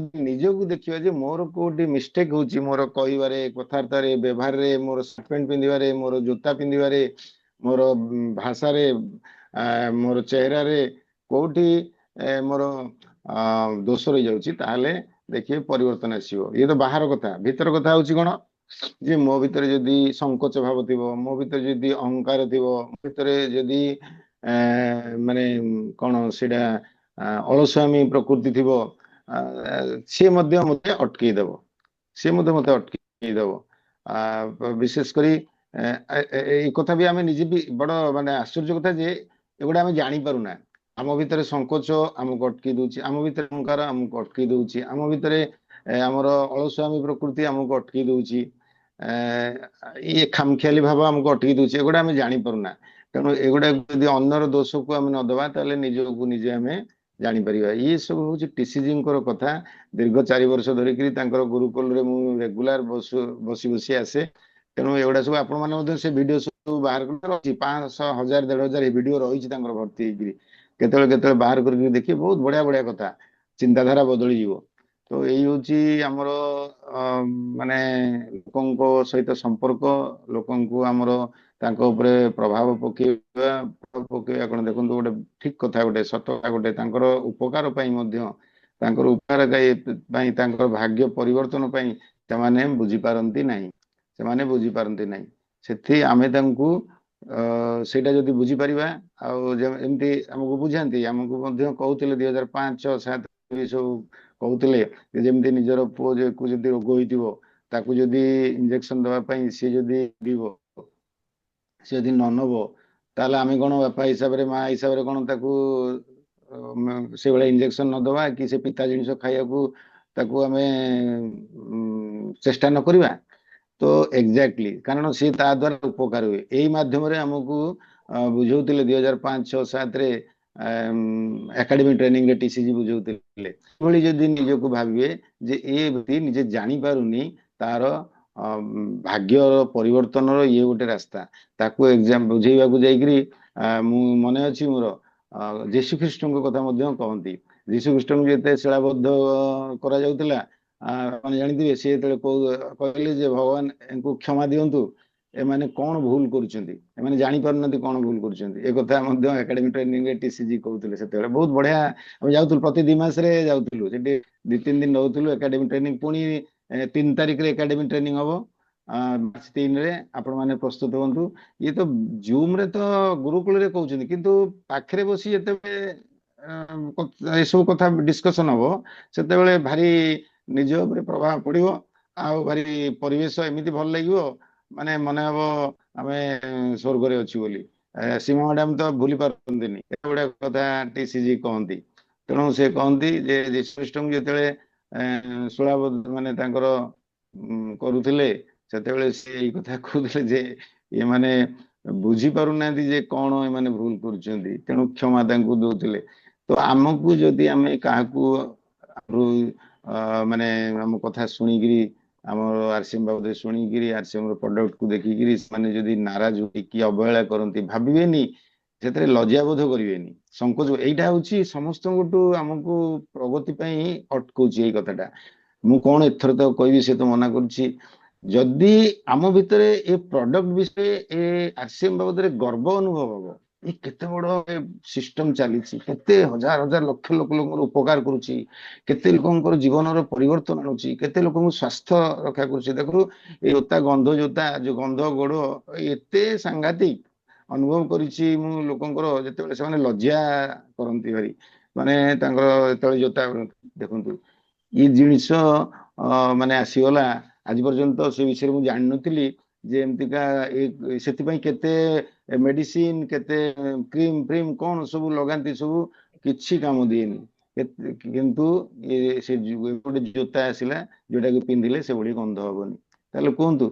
ନିଜକୁ ଦେଖିବା ଯେ ମୋର କୋଉଠି ମିଷ୍ଟେକ୍ ହଉଛି, ମୋର କହିବାରେ, କଥାବାର୍ତ୍ତାରେ, ବ୍ୟବହାରରେ, ମୋର ସାର୍ଟ ପ୍ୟାଣ୍ଟ ପିନ୍ଧିବାରେ, ମୋର ଜୋତା ପିନ୍ଧିବାରେ, ମୋର ଭାଷାରେ, ମୋର ଚେହେରାରେ କୋଉଠି ମୋର ଦୋଷ ରହିଯାଉଛି, ତାହେଲେ ଦେଖିବେ ପରିବର୍ତ୍ତନ ଆସିବ। ଇଏ ତ ବାହାର କଥା। ଭିତର କଥା ହଉଛି କଣ ଯେ ମୋ ଭିତରେ ଯଦି ସଂକୋଚ ଭାବ ଥିବ, ମୋ ଭିତରେ ଯଦି ଅହଙ୍କାର ଥିବ, ମୋ ଭିତରେ ଯଦି ମାନେ କଣ ସେଇଟା ଅଳସୁଆମୀ ପ୍ରକୃତି ଥିବ, ସିଏ ମଧ୍ୟ ମତେ ଅଟକେଇ ଦେବ। ବିଶେଷ କରି ଏଇ କଥା ବି ଆମେ ନିଜେ ବି ବଡ ମାନେ ଆଶ୍ଚର୍ଯ୍ୟ କଥା ଯେ ଏଗୁଡା ଆମେ ଜାଣିପାରୁନା। ଆମ ଭିତରେ ସଂକୋଚ ଆମକୁ ଅଟକେଇ ଦଉଛି, ଆମ ଭିତରେ ଅହଙ୍କାର ଆମକୁ ଅଟକେଇ ଦଉଛି, ଆମ ଭିତରେ ଆମର ଅଳସୁଆମୀ ପ୍ରକୃତି ଆମକୁ ଅଟକେଇ ଦଉଛି, ଇଏ ଖାମଖିଆଲି ଭାବ ଆମକୁ ଅଟକେଇ ଦଉଛି। ଏଗୁଡା ଆମେ ଜାଣିପାରୁନା। ତେଣୁ ଏଗୁଡା ଯଦି ଅନ୍ୟର ଦୋଷକୁ ଆମେ ନଦେବା ତାହେଲେ ନିଜକୁ ନିଜେ ଆମେ ଜାଣିପାରିବା। ଇଏ ସବୁ ହଉଛି ଟିସିଜିଙ୍କର କଥା। ଦୀର୍ଘ 4 ବର୍ଷ ଧରିକିରି ତାଙ୍କର ଗୁରୁକୁଲରେ ମୁଁ ରେଗୁଲାର ବସି ବସି ଆସେ। ତେଣୁ ଏଗୁଡା ସବୁ ଆପଣମାନେ ମଧ୍ୟ ସେ ଭିଡିଓ ସବୁ ବାହାର କରି ରହିଛି, 500, 1000, 1500 ଭିଡିଓ ରହିଛି ତାଙ୍କର ଭର୍ତ୍ତି ହେଇକିରି। କେତେବେଳେ କେତେବେଳେ ବାହାର କରିକି ଦେଖିବେ, ବହୁତ ବଢିଆ ବଢିଆ କଥା, ଚିନ୍ତାଧାରା ବଦଳିଯିବ। ତ ଏଇ ହଉଛି ଆମର ମାନେ ଲୋକଙ୍କ ସହିତ ସମ୍ପର୍କ, ଲୋକଙ୍କୁ ଆମର ତାଙ୍କ ଉପରେ ପ୍ରଭାବ ପକେଇବା କଣ ଦେଖନ୍ତୁ, ଗୋଟେ ଠିକ କଥା, ଗୋଟେ ସତ କଥା, ଗୋଟେ ତାଙ୍କର ଉପକାର ପାଇଁ ମଧ୍ୟ, ତାଙ୍କର ଉପକାର ପାଇଁ, ତାଙ୍କର ଭାଗ୍ୟ ପରିବର୍ତ୍ତନ ପାଇଁ ସେମାନେ ବୁଝିପାରନ୍ତି ନାହିଁ। ସେଥି ଆମେ ତାଙ୍କୁ ସେଇଟା ଯଦି ବୁଝିପାରିବା, ଆଉ ଏମିତି ଆମକୁ ବୁଝାନ୍ତି, ଆମକୁ ମଧ୍ୟ କହୁଥିଲେ 2005, 6, 7 ସବୁ କହୁଥିଲେ ଯେମିତି ନିଜର ପୁଅ ଯଦି ରୋଗ ହେଇଥିବ ତାକୁ ଯଦି ଇଞ୍ଜେକ୍ସନ ଦେବା ପାଇଁ ସିଏ ଯଦି ନ ନେବ ତାହେଲେ ଆମେ କଣ ବାପା ହିସାବରେ, ମା ହିସାବରେ କଣ ତାକୁ ସେଇଭଳିଆ ଇଞ୍ଜେକ୍ସନ ନ ଦେବା, କି ସେ ପିତା ଜିନିଷ ଖାଇବାକୁ ତାକୁ ଆମେ ଚେଷ୍ଟା ନ କରିବା ତ ଏକ୍ଜାକ୍ଟଲି କାରଣ ସେ ତା ଦ୍ୱାରା ଉପକାର ହୁଏ। ଏଇ ମାଧ୍ୟମରେ ଆମକୁ ବୁଝଉଥିଲେ 2005-6-7ରେ ଏକାଡେମିକ ଟ୍ରେନିଂରେ ଟିସିଜି ବୁଝଉଥିଲେ। ଏଭଳି ଯଦି ନିଜକୁ ଭାବିବେ ଯେ ଏ ବ୍ୟକ୍ତି ନିଜେ ଜାଣିପାରୁନି ତାର ଭାଗ୍ୟର ପରିବର୍ତ୍ତନର ଇଏ ଗୋଟେ ରାସ୍ତା, ତାକୁ ଏକ୍ଜାମ ବୁଝେଇବାକୁ ଯାଇକିରି ମୁଁ ମନେ ଅଛି ମୋର ଯୀଶୁ ଖ୍ରୀଷ୍ଟଙ୍କ କଥା ମଧ୍ୟ କହନ୍ତି। ଯୀଶୁ ଖ୍ରୀଷ୍ଟଙ୍କୁ ଯେତେ ଶିଳାବଦ୍ଧ କରାଯାଉଥିଲା ଆପଣ ଜାଣିଥିବେ ସେ ଯେତେବେଳେ କହିଲେ ଯେ ଭଗବାନ ୟାଙ୍କୁ କ୍ଷମା ଦିଅନ୍ତୁ, ଏମାନେ କଣ ଭୁଲ କରୁଛନ୍ତି, ଏମାନେ ଜାଣିପାରୁନାହାନ୍ତି କଣ ଭୁଲ କରୁଛନ୍ତି। ଏ କଥା ମଧ୍ୟ ଏକାଡେମିକ ଟ୍ରେନିଂରେ ଟିସିଜି କହୁଥିଲେ। ସେତେବେଳେ ବହୁତ ବଢିଆ ଆମେ ଯାଉଥିଲୁ, ପ୍ରତି 2 ମାସରେ ଯାଉଥିଲୁ, ସେଠି 2-3 ଦିନ ରହୁଥିଲୁ ଏକାଡେମିକ ଟ୍ରେନିଂ। ପୁଣି 3 ତାରିଖରେ ଏକାଡେମିକ ଟ୍ରେନିଂ ହବ, ମାର୍ଚ୍ଚ 3ରେ ଆପଣ ମାନେ ପ୍ରସ୍ତୁତ ହୁଅନ୍ତୁ। ଇଏ ତ ଜୁମରେ ତ ଗୁରୁକୁଳରେ କହୁଛନ୍ତି, କିନ୍ତୁ ପାଖରେ ବସି ଯେତେବେଳେ ଏସବୁ କଥା ଡିସ୍କସନ ହବ ସେତେବେଳେ ଭାରି ନିଜ ଉପରେ ପ୍ରଭାବ ପଡିବ, ଆଉ ଭାରି ପରିବେଶ ଏମିତି ଭଲ ଲାଗିବ, ମାନେ ମନେ ହବ ଆମେ ସ୍ୱର୍ଗରେ ଅଛୁ ବୋଲି। ସୀମା ମ୍ୟାଡାମ ତ ଭୁଲି ପାରନ୍ତିନି ଏତେ ଗୁଡା କଥା ଟିସିଜି କହନ୍ତି। ତେଣୁ ସେ କହନ୍ତି ଯେ ଯୀଶୁ ଖ୍ରୀଷ୍ଟଙ୍କୁ ଯେତେବେଳେ ମାନେ ତାଙ୍କର କରୁଥିଲେ ସେତେବେଳେ ସେ ଏଇ କଥା କହୁଥିଲେ ଯେ ଏମାନେ ବୁଝି ପାରୁନାହାନ୍ତି ଯେ କଣ ଏମାନେ ଭୁଲ କରୁଛନ୍ତି, ତେଣୁ କ୍ଷମା ତାଙ୍କୁ ଦଉଥିଲେ। ତ ଆମକୁ ଯଦି ଆମେ କାହାକୁ ମାନେ ଆମ କଥା ଶୁଣିକିରି ଆମର ଆରସିଏମ ବାବଦରେ ଶୁଣିକିରି ଆରସିଏମ ର ପ୍ରଡକ୍ଟକୁ ଦେଖିକିରି ସେମାନେ ଯଦି ନାରାଜ ହୋଇକି ଅବହେଳା କରନ୍ତି, ଭାବିବେନି ସେଥିରେ ଲଜ୍ଜାବୋଧ କରିବେନି, ସଂକୋଚ। ଏଇଟା ହଉଛି ସମସ୍ତଙ୍କଠୁ ଆମକୁ ପ୍ରଗତି ପାଇଁ ଅଟକଉଛି ଏଇ କଥାଟା। ମୁଁ କଣ ଏଥର ତ କହିବି, ସେ ତ ମନା କରୁଛି। ଯଦି ଆମ ଭିତରେ ଏ ପ୍ରଡକ୍ଟ ବିଷୟରେ ଏ ଆରସିଏମ ବାବଦରେ ଗର୍ବ ଅନୁଭବ ହବ, ଏ କେତେ ବଡ ସିଷ୍ଟମ ଚାଲିଛି, କେତେ ହଜାର ହଜାର ଲକ୍ଷ ଲୋକଙ୍କର ଉପକାର କରୁଛି, କେତେ ଲୋକଙ୍କର ଜୀବନର ପରିବର୍ତ୍ତନ ଆଣୁଛି, କେତେ ଲୋକଙ୍କୁ ସ୍ୱାସ୍ଥ୍ୟ ରକ୍ଷା କରୁଛି। ଦେଖୁ ଏଇ ଜୋତା ଗନ୍ଧ, ଜୋତା ଯୋଉ ଗନ୍ଧ ଗୋଡ ଏତେ ସାଂଘାତିକ ଅନୁଭବ କରିଛି ମୁଁ ଲୋକଙ୍କର, ଯେତେବେଳେ ସେମାନେ ଲଜ୍ଜା କରନ୍ତି ଭାରି, ମାନେ ତାଙ୍କର ଯେତେବେଳେ ଜୋତା ଦେଖନ୍ତୁ ଏ ଜିନିଷ ମାନେ ଆସିଗଲା। ଆଜି ପର୍ଯ୍ୟନ୍ତ ସେ ବିଷୟରେ ମୁଁ ଜାଣିନଥିଲି ଯେ ଏମିତିକା ସେଥିପାଇଁ କେତେ ମେଡିସିନ, କେତେ କ୍ରିମ ଫ୍ରିମ କଣ ସବୁ ଲଗାନ୍ତି, ସବୁ କିଛି କାମ ଦିଏନି। କିନ୍ତୁ ସେ ଗୋଟେ ଜୋତା ଆସିଲା ଯୋଉଟାକୁ ପିନ୍ଧିଲେ ସେଭଳି ଗନ୍ଧ ହବନି। ତାହେଲେ କୁହନ୍ତୁ,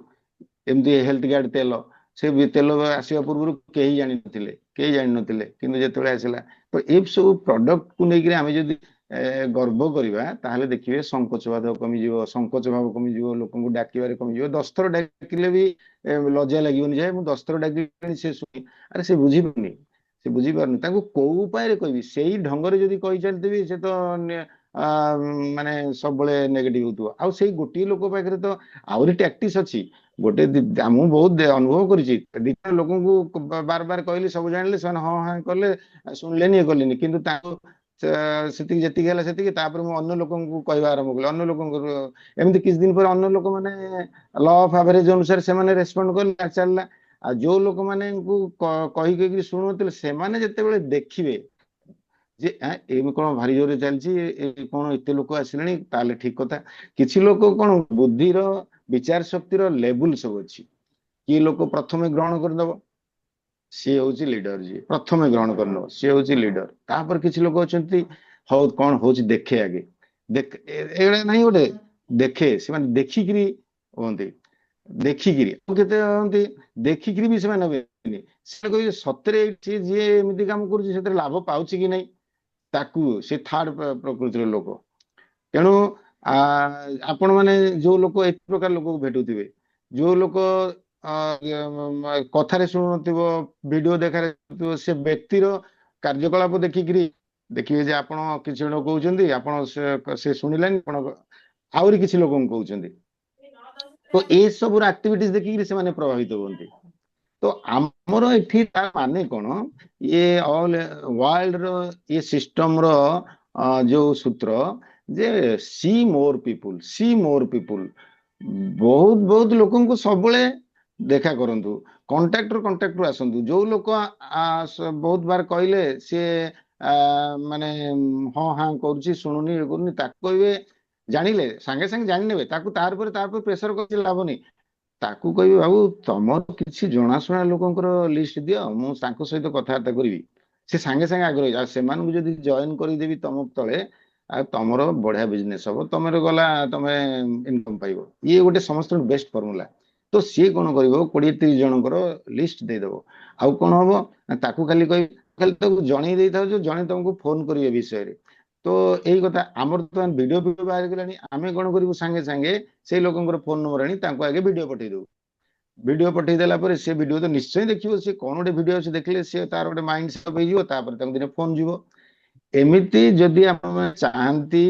ଏମିତି ହେଲ୍ଥ ଗାର୍ଡ ତେଲ, ସେ ତେଲ ଆସିବା ପୂର୍ବରୁ କେହି ଜାଣିନଥିଲେ, କିନ୍ତୁ ଯେତେବେଳେ ଆସିଲା। ତ ଏ ସବୁ ପ୍ରଡକ୍ଟକୁ ନେଇକିରି ଆମେ ଯଦି ଗର୍ବ କରିବା ତାହେଲେ ଦେଖିବେ ସଂକୋଚ ଭାବ କମିଯିବ, ଲୋକଙ୍କୁ ଡାକିବାରେ କମିଯିବ। 10 ଥର ଡାକିଲେ ବି ଲଜ୍ଜା ଲାଗିବନି, ଯେ ମୁଁ 10 ଥର ଡାକିଲି ସେ ଶୁଣି, ଆରେ ସେ ବୁଝିପାରୁନି, ତାଙ୍କୁ କୋଉ ଉପାୟରେ କହିବି, ସେଇ ଢଙ୍ଗରେ ଯଦି କହି ଚାଲିଥିବି ସେ ତ ମାନେ ସବୁବେଳେ ନେଗେଟିଭ ହଉଥିବ। ଆଉ ସେଇ ଗୋଟିଏ ଲୋକ ପାଖରେ ତ ଆହୁରି ଟ୍ୟାକ୍ଟିସ ଅଛି। ମୁଁ ବହୁତ ଅନୁଭବ କରିଛି, 2ଟା ଲୋକଙ୍କୁ ବାର ବାର କହିଲି, ସବୁ ଜାଣିଲେ, ସେମାନେ ହଁ ହଁ କଲେ, ଶୁଣିଲେନି, ଇଏ କଲେନି, କିନ୍ତୁ ତାଙ୍କୁ ସେତିକି ଯେତିକି ହେଲା ସେତିକି। ତାପରେ ମୁଁ ଅନ୍ୟ ଲୋକଙ୍କୁ କହିବା ଆରମ୍ଭ କଲି, ଅନ୍ୟ ଲୋକଙ୍କର ଏମିତି କିଛି ଦିନ ପରେ ଅନ୍ୟ ଲୋକମାନେ ଲ ଅଫ ଆଭରେଜ ଅନୁସାରେ ସେମାନେ ରେସ୍ପଣ୍ଡ କଲେ, ଚାଲିଲା। ଆଉ ଯୋଉ ଲୋକମାନଙ୍କୁ କହିକି ଶୁଣୁଥିଲେ, ସେମାନେ ଯେତେବେଳେ ଦେଖିବେ ଯେ ଏମିତି କଣ ଭାରି ଜୋରରେ ଚାଲିଛି, କଣ ଏତେ ଲୋକ ଆସିଲେଣି, ତାହେଲେ ଠିକ କଥା। କିଛି ଲୋକ କଣ ବୁଦ୍ଧିର, ବିଚାର ଶକ୍ତିର ଲେବୁଲ ସବୁ ଅଛି। କିଏ ଲୋକ ପ୍ରଥମେ ଗ୍ରହଣ କରିଦବ, ସିଏ ହଉଛି ଲିଡର। ଯିଏ ପ୍ରଥମେ ଗ୍ରହଣ କରିନବ ସିଏ ହଉଛି ଲିଡର। ତାପରେ କିଛି ଲୋକ ଅଛନ୍ତି, ହଉ କଣ ହଉଛି ଦେଖେ ଆଗେ, ଏଇଟା ନାହିଁ ଗୋଟେ ଦେଖେ, ସେମାନେ ଦେଖିକିରି ହୁଅନ୍ତି, କେତେ ହୁଅନ୍ତି ଦେଖିକିରି ବି ସେମାନେ ହେବେନି। ସେ କହିବେ ସତରେ ଯିଏ ଏମିତି କାମ କରୁଛି ସେଥିରେ ଲାଭ ପାଉଛି କି ନାହିଁ, ତାକୁ ସେ ଥାର୍ଡ ପ୍ରକୃତିର ଲୋକ। ତେଣୁ ଆପଣ ମାନେ ଯୋଉ ଲୋକ ଏକ ପ୍ରକାର ଲୋକକୁ ଭେଟୁଥିବେ, ଯୋଉ ଲୋକ କଥାରେ ଶୁଣୁନଥିବ, ଭିଡିଓ ଦେଖାରେ, ସେ ବ୍ୟକ୍ତିର କାର୍ଯ୍ୟକଳାପ ଦେଖିକିରି ଦେଖିବେ ଯେ ଆପଣ କିଛି ଜଣ କହୁଛନ୍ତି, ଆପଣ ସେ ଶୁଣିଲେନି, ଆପଣ ଆହୁରି କିଛି ଲୋକଙ୍କୁ କହୁଛନ୍ତି। ତ ଏସବୁର ଆକ୍ଟିଭିଟିଜ ଦେଖିକିରି ସେମାନେ ପ୍ରଭାବିତ ହୁଅନ୍ତି। ତ ଆମର ଏଠି ତା ମାନେ କଣ, ଇଏ ଅଲ ୱାର୍ଲଡ ର ଇଏ ସିଷ୍ଟମର ଯୋଉ ସୂତ୍ର ଯେ ସି ମୋର ପିପୁଲ, ବହୁତ ବହୁତ ଲୋକଙ୍କୁ ସବୁବେଳେ ଦେଖା କରନ୍ତୁ, କଣ୍ଟାକ୍ଟରୁ ଆସନ୍ତୁ। ଯୋଉ ଲୋକ ବହୁତ ବାର କହିଲେ ସିଏ ମାନେ ହଁ ହଁ କରୁଛି, ଶୁଣୁନି, ଇଏ କରୁନି, ତାକୁ କହିବେ, ଜାଣିଲେ ସାଙ୍ଗେ ସାଙ୍ଗେ ଜାଣିନେବେ, ତାକୁ ତାପରେ ପ୍ରେସର କରିଛି ଲାଭ ନାହିଁ। ତାକୁ କହିବି, ବାବୁ ତମର କିଛି ଜଣାଶୁଣା ଲୋକଙ୍କର ଲିଷ୍ଟ ଦିଅ, ମୁଁ ତାଙ୍କ ସହିତ କଥାବାର୍ତ୍ତା କରିବି। ସେ ସାଙ୍ଗେ ସାଙ୍ଗେ ଆଗ୍ରହୀ। ଆଉ ସେମାନଙ୍କୁ ଯଦି ଜଏନ କରିଦେବି ତମ ତଳେ, ଆଉ ତମର ବଢିଆ ବିଜନେସ ହବ, ତମର ଗଲା ତମେ ଇନକମ ପାଇବ। ଇଏ ଗୋଟେ ସମସ୍ତଙ୍କ ବେଷ୍ଟ ଫର୍ମୁଲା। ତ ସିଏ କଣ କରିବ 20-30 ଜଣଙ୍କର ଲିଷ୍ଟ ଦେଇଦବ। ଆଉ କଣ ହବ ନା ତାକୁ ଖାଲି କହିବି, ଖାଲି ତାକୁ ଜଣେଇ ଦେଇଥାଉ ଯେ ଜଣେ ତମକୁ ଫୋନ କରିବେ ଏ ବିଷୟରେ। ତ ଏଇ କଥା ଆମର ତ ଭିଡିଓ ବାହାରି ଗଲାଣି, ଆମେ କଣ କରିବୁ ସାଙ୍ଗେ ସାଙ୍ଗେ ସେଇ ଲୋକଙ୍କର ଫୋନ ନମ୍ବର ଆଣି ତାଙ୍କୁ ଆଗେ ଭିଡିଓ ପଠେଇ ଦବୁ। ଭିଡିଓ ପଠେଇ ଦେଲା ପରେ ସେ ଭିଡିଓ ତ ନିଶ୍ଚୟ ଦେଖିବ, ସେ କଣ ଗୋଟେ ଭିଡିଓ ଅଛି ଦେଖିଲେ ସେ ତାର ଗୋଟେ ମାଇଣ୍ଡ ସେଟଅପ୍ ହେଇଯିବ, ତାପରେ ତାଙ୍କୁ ଦିନେ ଫୋନ ଯିବ। ଏମିତି ଯଦି ଆପଣ ଚାହାନ୍ତି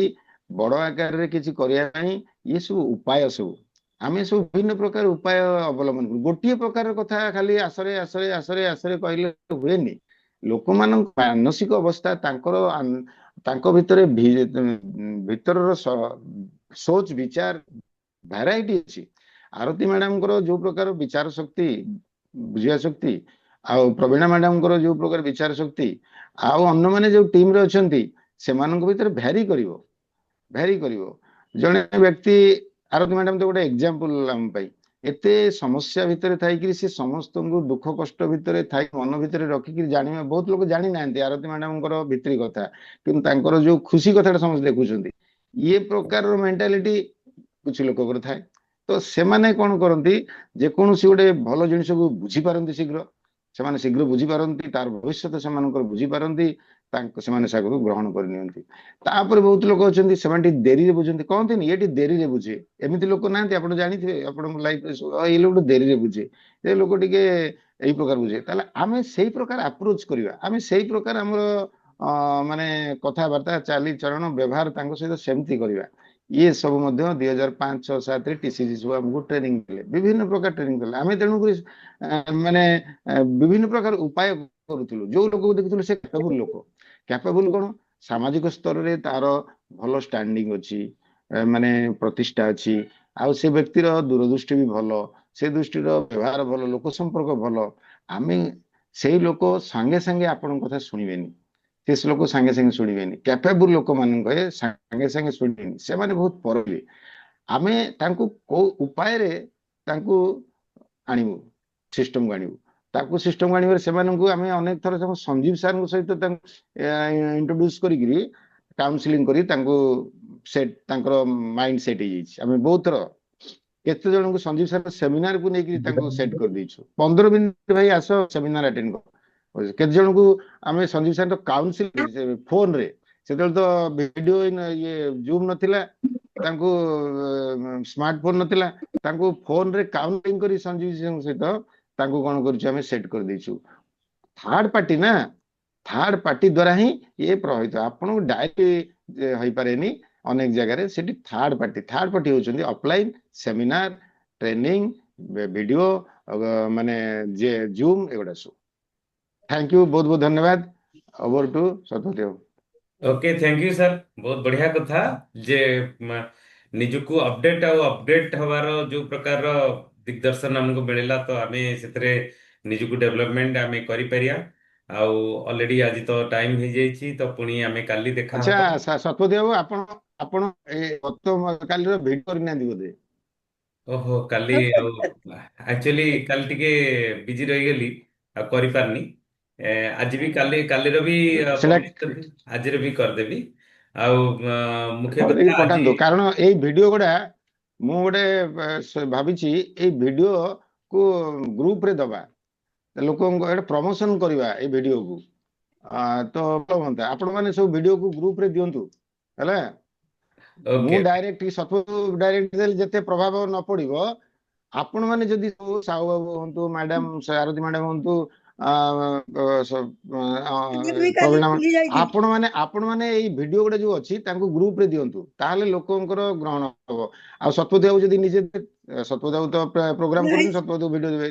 ବଡ ଆକାରରେ କିଛି କରିବା ପାଇଁ, ଇଏ ସବୁ ଉପାୟ ସବୁ ଆମେ ସବୁ ବିଭିନ୍ନ ପ୍ରକାର ଉପାୟ ଅବଲମ୍ବନ କରୁ। ଗୋଟିଏ ପ୍ରକାର କଥା ଖାଲି ଆସରେ ଆସରେ ଆସରେ ଆସରେ କହିଲେ ହୁଏନି। ଲୋକମାନଙ୍କ ମାନସିକ ଅବସ୍ଥା ତାଙ୍କ ଭିତରେ ଭିତରର ସୋଚ ବିଚାର ଭେରାଇଟି ଅଛି। ଆରତୀ ମ୍ୟାଡାମଙ୍କର ଯୋଉ ପ୍ରକାର ବିଚାର ଶକ୍ତି, ବୁଝିବା ଶକ୍ତି, ଆଉ ପ୍ରବୀଣା ମ୍ୟାଡାମଙ୍କର ଯୋଉ ପ୍ରକାର ବିଚାର ଶକ୍ତି, ଆଉ ଅନ୍ୟମାନେ ଯୋଉ ଟିମରେ ଅଛନ୍ତି ସେମାନଙ୍କ ଭିତରେ ଭ୍ୟାରି କରିବ। ଜଣେ ବ୍ୟକ୍ତି, ଆରତୀ ମ୍ୟାଡାମ ତ ଗୋଟେ ଏକ୍ସାମ୍ପଲ ଆମ ପାଇଁ, ଏତେ ସମସ୍ୟା ଭିତରେ ଥାଇକିରି ସେ ସମସ୍ତଙ୍କୁ ଦୁଃଖ କଷ୍ଟ ଭିତରେ ଥାଇ ମନ ଭିତରେ ରଖିକିରି ଜାଣିବା, ବହୁତ ଲୋକ ଜାଣିନାହାନ୍ତି ଆରତୀ ମ୍ୟାଡାମଙ୍କର ଭିତରି କଥା, କିନ୍ତୁ ତାଙ୍କର ଯୋଉ ଖୁସି କଥାଟା ସମସ୍ତେ ଦେଖୁଛନ୍ତି। ଇଏ ପ୍ରକାରର ମେଣ୍ଟାଲିଟି କିଛି ଲୋକଙ୍କର ଥାଏ। ତ ସେମାନେ କଣ କରନ୍ତି, ଯେକୌଣସି ଗୋଟେ ଭଲ ଜିନିଷକୁ ବୁଝିପାରନ୍ତି ଶୀଘ୍ର, ସେମାନେ ଶୀଘ୍ର ବୁଝିପାରନ୍ତି, ତାର ଭବିଷ୍ୟତ ସେମାନଙ୍କର ବୁଝିପାରନ୍ତି, ସେମାନେ ସେଟାକୁ ଗ୍ରହଣ କରିନିଅନ୍ତି। ତାପରେ ବହୁତ ଲୋକ ଅଛନ୍ତି ସେମାନେ ଟିକେ ଡେରିରେ ବୁଝନ୍ତି, କହନ୍ତିନି ଇଏ ଟିକେ ଡେରିରେ ବୁଝେ। ଏମିତି ଲୋକ ନାହାନ୍ତି, ଆପଣ ଜାଣିଥିବେ ଆପଣଙ୍କ ଲାଇଫରେ, ଏଇ ଲୋକ ଡେରିରେ ବୁଝେ, ଏ ଲୋକ ଟିକେ ଏଇ ପ୍ରକାର ବୁଝେ। ତାହେଲେ ଆମେ ସେଇ ପ୍ରକାର ଆପ୍ରୋଚ କରିବା, ଆମେ ସେଇ ପ୍ରକାର ଆମର ମାନେ କଥାବାର୍ତ୍ତା, ଚାଲିଚଳନ, ବ୍ୟବହାର ତାଙ୍କ ସହିତ ସେମିତି କରିବା। ଇଏ ସବୁ ମଧ୍ୟ 2005-6-7ରେ TCG ସବୁ ଆମକୁ ଟ୍ରେନିଂ ଦେଲେ, ବିଭିନ୍ନ ପ୍ରକାର ଟ୍ରେନିଂ ଦେଲେ। ଆମେ ତେଣୁକରି ମାନେ ବିଭିନ୍ନ ପ୍ରକାର ଉପାୟ କରୁଥିଲୁ। ଯୋଉ ଲୋକକୁ ଦେଖୁଥିଲୁ ସେ କ୍ୟାପେବୁଲ ଲୋକ। କ୍ୟାପେବୁଲ କଣ, ସାମାଜିକ ସ୍ତରରେ ତାର ଭଲ ଷ୍ଟାଣ୍ଡିଂ ଅଛି, ମାନେ ପ୍ରତିଷ୍ଠା ଅଛି, ଆଉ ସେ ବ୍ୟକ୍ତିର ଦୂରଦୃଷ୍ଟି ବି ଭଲ, ସେ ଦୃଷ୍ଟିର ବ୍ୟବହାର ଭଲ, ଲୋକ ସମ୍ପର୍କ ଭଲ। ଆମେ ସେଇ ଲୋକ ସାଙ୍ଗେ ସାଙ୍ଗେ ଆପଣଙ୍କ କଥା ଶୁଣିବେନି, ସେ ଲୋକ ସାଙ୍ଗେ ସାଙ୍ଗେ ଶୁଣିବେନି। କ୍ୟାପେବୁଲ ଲୋକମାନଙ୍କ ସାଙ୍ଗେ ସାଙ୍ଗେ ଶୁଣିବେନି, ସେମାନେ ବହୁତ ପରବେ। ଆମେ ତାଙ୍କୁ କୋଉ ଉପାୟରେ ତାଙ୍କୁ ଆଣିବୁ, ସିଷ୍ଟମକୁ ଆଣିବୁ। ତାକୁ ସିଷ୍ଟମକୁ ଆଣିବାରେ ସେମାନଙ୍କୁ ଆମେ ଅନେକ ଥର ସଞ୍ଜୀବ ସାରଙ୍କ ସହିତ ତାଙ୍କୁ ଇଣ୍ଟ୍ରୋଡ୍ୟୁସ କରିକିରି କାଉନସିଲିଂ କରି ତାଙ୍କୁ ତାଙ୍କର ମାଇଣ୍ଡ ସେଟ୍ ହେଇଯାଇଛି। ଆମେ ବହୁତ ଥର କେତେ ଜଣଙ୍କୁ ସଞ୍ଜୀବ ସାର ସେମିନାରକୁ ନେଇକି ତାଙ୍କୁ ସେଟ୍ କରିଦେଇଛୁ। 15 ମିନିଟ ଭାଇ ଆସ ସେମିନାର ଆଟେଣ୍ଡ କର। କେତେ ଜଣଙ୍କୁ ଆମେ ସଞ୍ଜୀବ ସାରଙ୍କ କାଉନସିଲିଂ ଫୋନରେ, ସେତେବେଳେ ତ ଭିଡିଓ ଇଏ ଜୁମ୍ ନଥିଲା, ତାଙ୍କୁ ସ୍ମାର୍ଟଫୋନ ନଥିଲା, ତାଙ୍କୁ ଫୋନରେ କାଉନସିଲିଂ କରି ସଞ୍ଜୀବ ସାରଙ୍କ ସହିତ ତାଙ୍କୁ କଣ କରିଛୁ ଆମେ ସେଟ୍ କରିଦେଇଛୁ। ଥାର୍ଡ ପାର୍ଟି ନା, ଥାର୍ଡ ପାର୍ଟି ଦ୍ୱାରା ହିଁ ଇଏ ପ୍ରଭାବିତ। ଆପଣଙ୍କୁ ଡାଇରେକ୍ଟ ହେଇପାରେନି ଅନେକ ଜାଗାରେ, ସେଠି ଥାର୍ଡ ପାର୍ଟି ହଉଛନ୍ତି ଅଫଲାଇନ ସେମିନାର, ଟ୍ରେନିଂ, ଭିଡିଓ, ମାନେ ଜୁମ୍, ଏଗୁଡା ସବୁ। थैंक यू, बहुत बहुत धन्यवाद। Over to Satpathy babu. Okay, thank you sir, बहुत बढ़िया कथा जे निजको अपडेट और अपडेट हवार जो प्रकार दिग्दर्शन हमको मिलला, तो आमे सेतरे निजको डेवलपमेंट आमे करि परिया। आउ ऑलरेडी आज तो टाइम हो जाइछि, तो पुणी आमे काली देखा अच्छा हबा। सतपति बाबू, ଆପଣ ଆପଣ ଗତ କାଲିର ଭିଡିଓ କରିନାହାନ୍ତି ବୋଧେ? ओहो, काली एक्चुअली काली टिके बिजी रही गली आ करि पारनी। आज भी काली कालीर भी ସେଟା पब्लिश कर, आज भी कर देबी। आउ मुख्य କରିକି कथा आज ପଠାନ୍ତୁ, କାରଣ ଏଇ ଭିଡିଓ ଗୁଡା ମୁଁ ଗୋଟେ ଭାବିଛି ଏଇ ଭିଡିଓ କୁ ଗ୍ରୁପ ରେ ଦବା, ଲୋକଙ୍କୁ ଏଟା ପ୍ରମୋସନ କରିବା ଏଇ ଭିଡିଓକୁ। ତ ଭଲ ହୁଅନ୍ତା ଆପଣ ମାନେ ସବୁ ଭିଡିଓକୁ ଗ୍ରୁପ ରେ ଦିଅନ୍ତୁ ହେଲା। ମୁଁ ओके ଡାଇରେକ୍ଟ ସତପତି ଡାଇରେକ୍ଟ ଦେଲେ ଯେତେ ପ୍ରଭାବ ନ ପଡିବ, ଆପଣ ମାନେ ଯଦି ସାହୁ ବାବୁ ହୁଅନ୍ତୁ, ମ୍ୟାଡାମ ଆରତୀ ମ୍ୟାଡାମ ହୁଅନ୍ତୁ, ବି କାଲି ପ୍ରବୀଣା, ଭୁଲି ଯାଇଥିଲି। ଆପଣ ମାନେ ଏଇ ଭିଡିଓ ଗୁଡା ଯୋଉ ଅଛି ତାଙ୍କୁ ଗ୍ରୁପ ରେ ଦିଅନ୍ତୁ, ତାହେଲେ ଲୋକଙ୍କର ଗ୍ରହଣ ହବ। ଆଉ ସତପତି ବାବୁ ଯଦି ନିଜେ, ସତପତି ବାବୁ ତ ପ୍ରୋଗ୍ରାମ ନାଇଁ କରୁଛନ୍ତି, ସତପତି ଭିଡିଓ ଦେବେ,